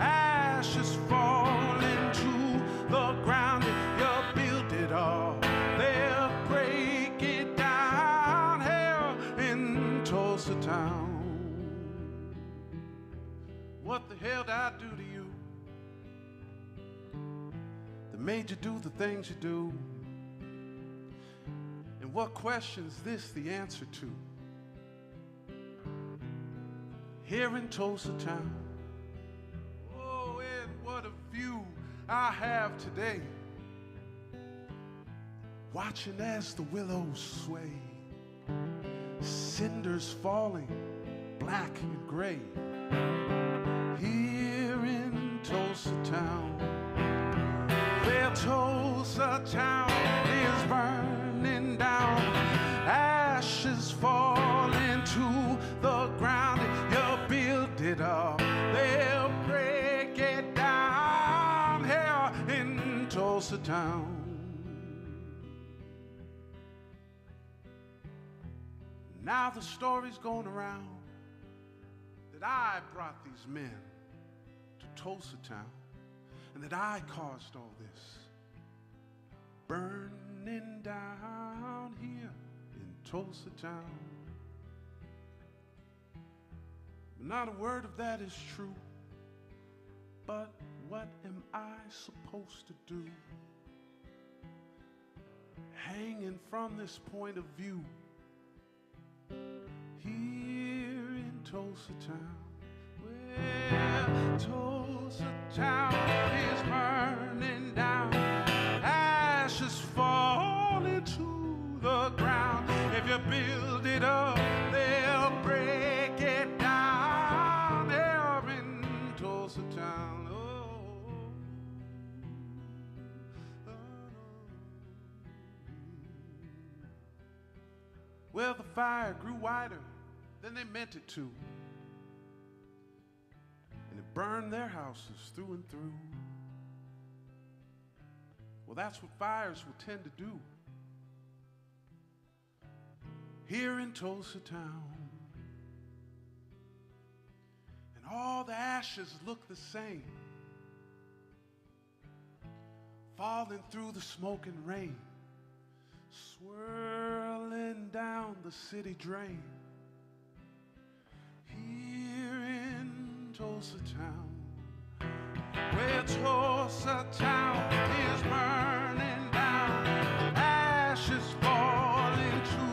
ashes falling to the ground. If you build it up, they'll break it down here in Tulsa town. What the hell did I do to you that made you do the things you do? And what question's this the answer to? Here in Tulsa town. Oh, and what a view I have today, watching as the willows sway, cinders falling black and gray here in Tulsa town. Well, Tulsa town is burning down, ashes falling to the ground. If you build it up, they'll break it down here in Tulsa town. Now the story's going around that I brought these men to Tulsa town and that I caused all this burning down here in Tulsa town. Not a word of that is true, but what am I supposed to do? Hanging from this point of view here in Tulsa town. Well, Tulsa town is burning down, ashes falling to the ground. If you build it up, they'll break it down here in Tulsa town. Oh, oh, oh. Well, the fire grew wider than they meant it to, and it burned their houses through and through. Well, that's what fires will tend to do here in Tulsa town. And all the ashes look the same, falling through the smoke and rain, swirling down the city drain here in Tulsa town. Where Tulsa town is burning down, ashes falling to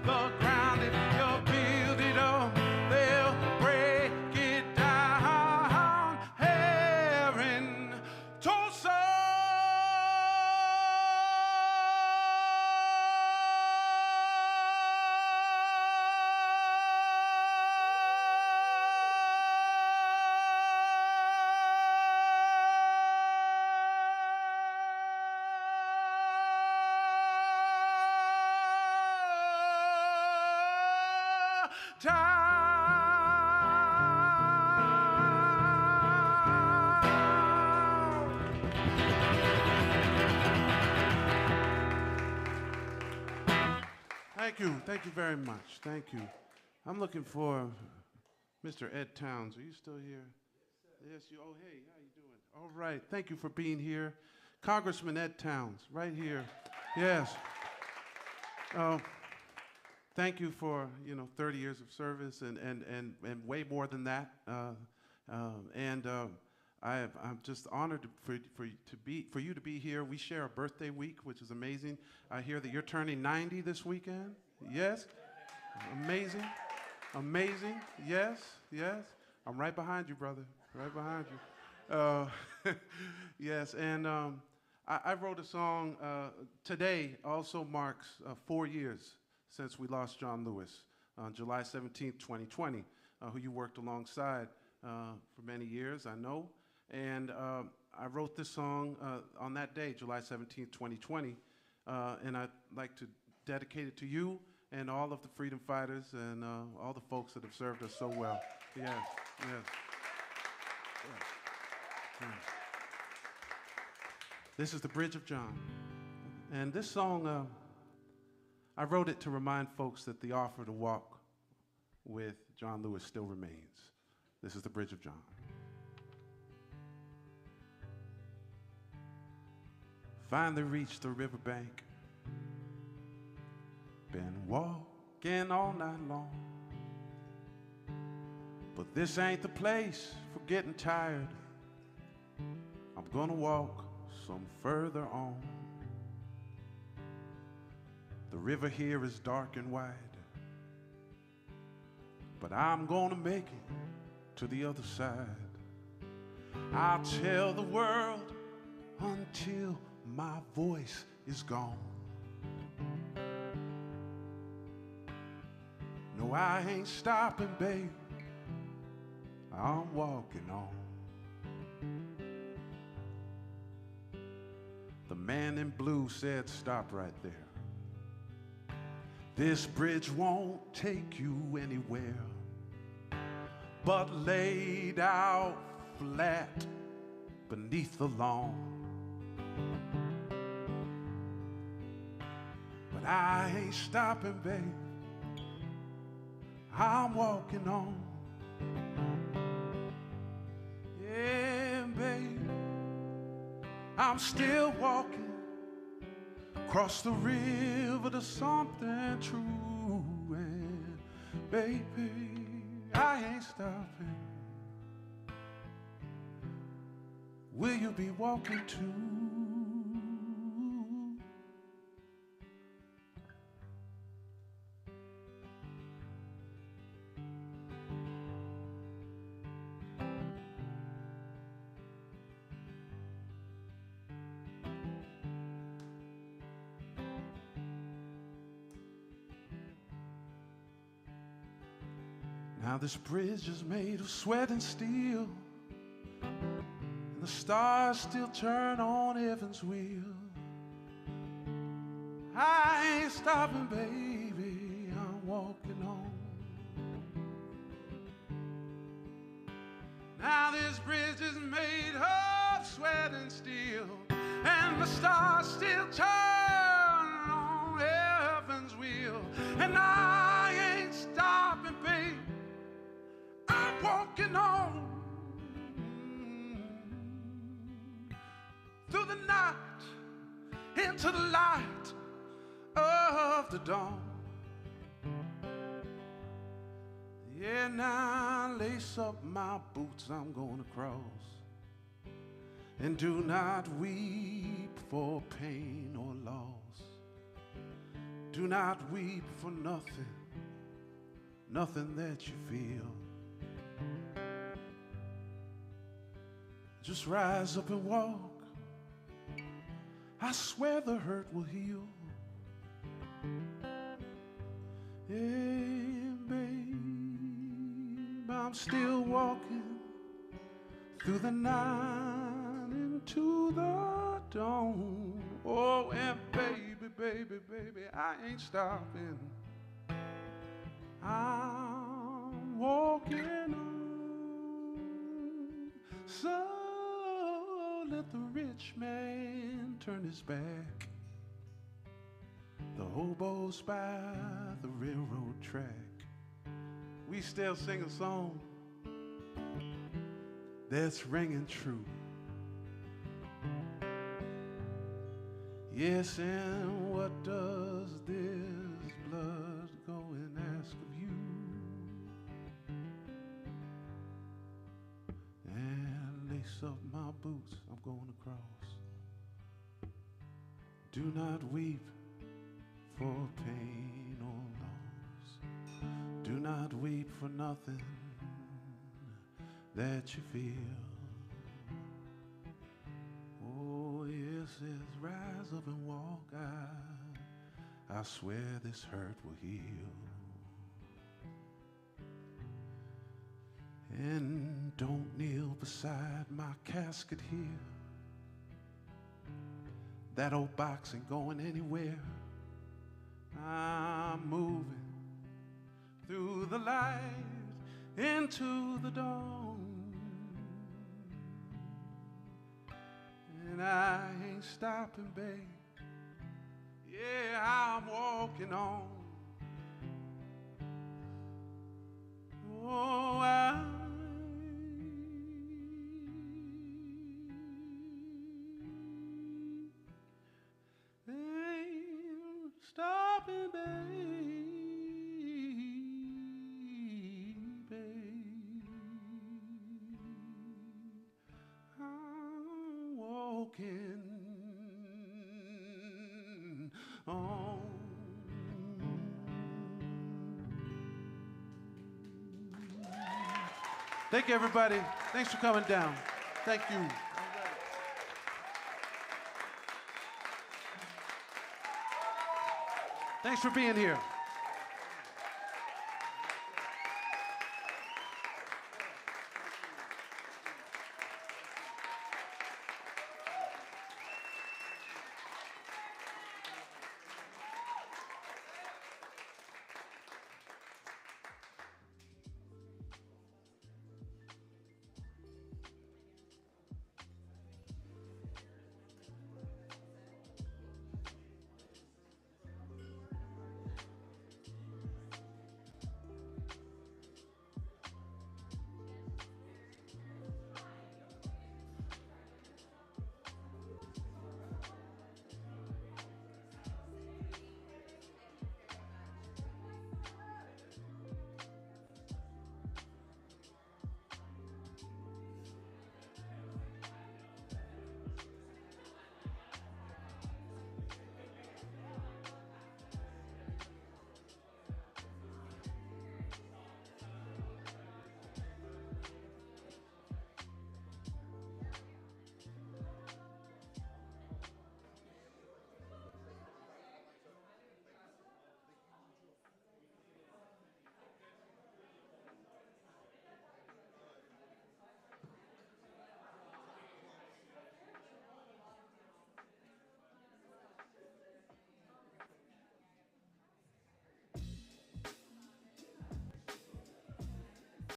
the ground. If you build it up, they'll break it down here in Tulsa. Thank you very much. Thank you. I'm looking for Mr. Ed Towns. Are you still here? Yes, you. Oh, hey, how you doing? All right. Thank you for being here. Congressman Ed Towns, right here. Yes. thank you for 30 years of service and way more than that. I'm just honored for you to be here. We share a birthday week, which is amazing. I hear that you're turning 90 this weekend. Yes, amazing, amazing. Yes, yes. I'm right behind you, brother. Right behind you. Yes, and I wrote a song. Today also marks 4 years since we lost John Lewis on July 17th, 2020, who you worked alongside for many years, I know. And I wrote this song on that day, July 17th, 2020, and I'd like to dedicate it to you and all of the freedom fighters and all the folks that have served us so well. Yes, yes. Yes. Yes. This is the Bridge of John. And this song, I wrote it to remind folks that the offer to walk with John Lewis still remains. This is the Bridge of John. Finally reached the riverbank. Been walking all night long. But this ain't the place for getting tired. I'm gonna walk some further on. The river here is dark and wide, but I'm gonna make it to the other side. I'll tell the world until my voice is gone. No, I ain't stopping, babe. I'm walking on. The man in blue said, stop right there. This bridge won't take you anywhere, but laid out flat beneath the lawn. But I ain't stopping, babe. I'm walking on. Yeah, babe, I'm still walking across the river to something true. And baby, I ain't stopping. Will you be walking too? Now this bridge is made of sweat and steel, and the stars still turn on heaven's wheel. I ain't stopping, baby, I'm walking on. Now this bridge is made of sweat and steel, and the stars still turn on heaven's wheel. And I ain't stopping, baby, I'm walking on through the night into the light of the dawn. Yeah, now lace up my boots, I'm gonna cross. And do not weep for pain or loss. Do not weep for nothing, nothing that you feel. Just rise up and walk. I swear the hurt will heal. Yeah, babe, I'm still walking through the night into the dawn. Oh, and baby, baby, baby, I ain't stopping. I'm walking on. So let the rich man turn his back. The hobos by the railroad track. We still sing a song that's ringing true. Yes, and what does this blood go of my boots I'm going across. Do not weep for pain or loss. Do not weep for nothing that you feel. Oh, yes, yes, rise up and walk. I swear this hurt will heal. And don't kneel beside my casket here. That old box ain't going anywhere. I'm moving through the light into the dawn. And I ain't stopping, babe. Yeah, I'm walking on. Oh, I ain't stopping, baby. I'm walking on. Thank you, everybody. Thanks for coming down. Thank you. Thanks for being here.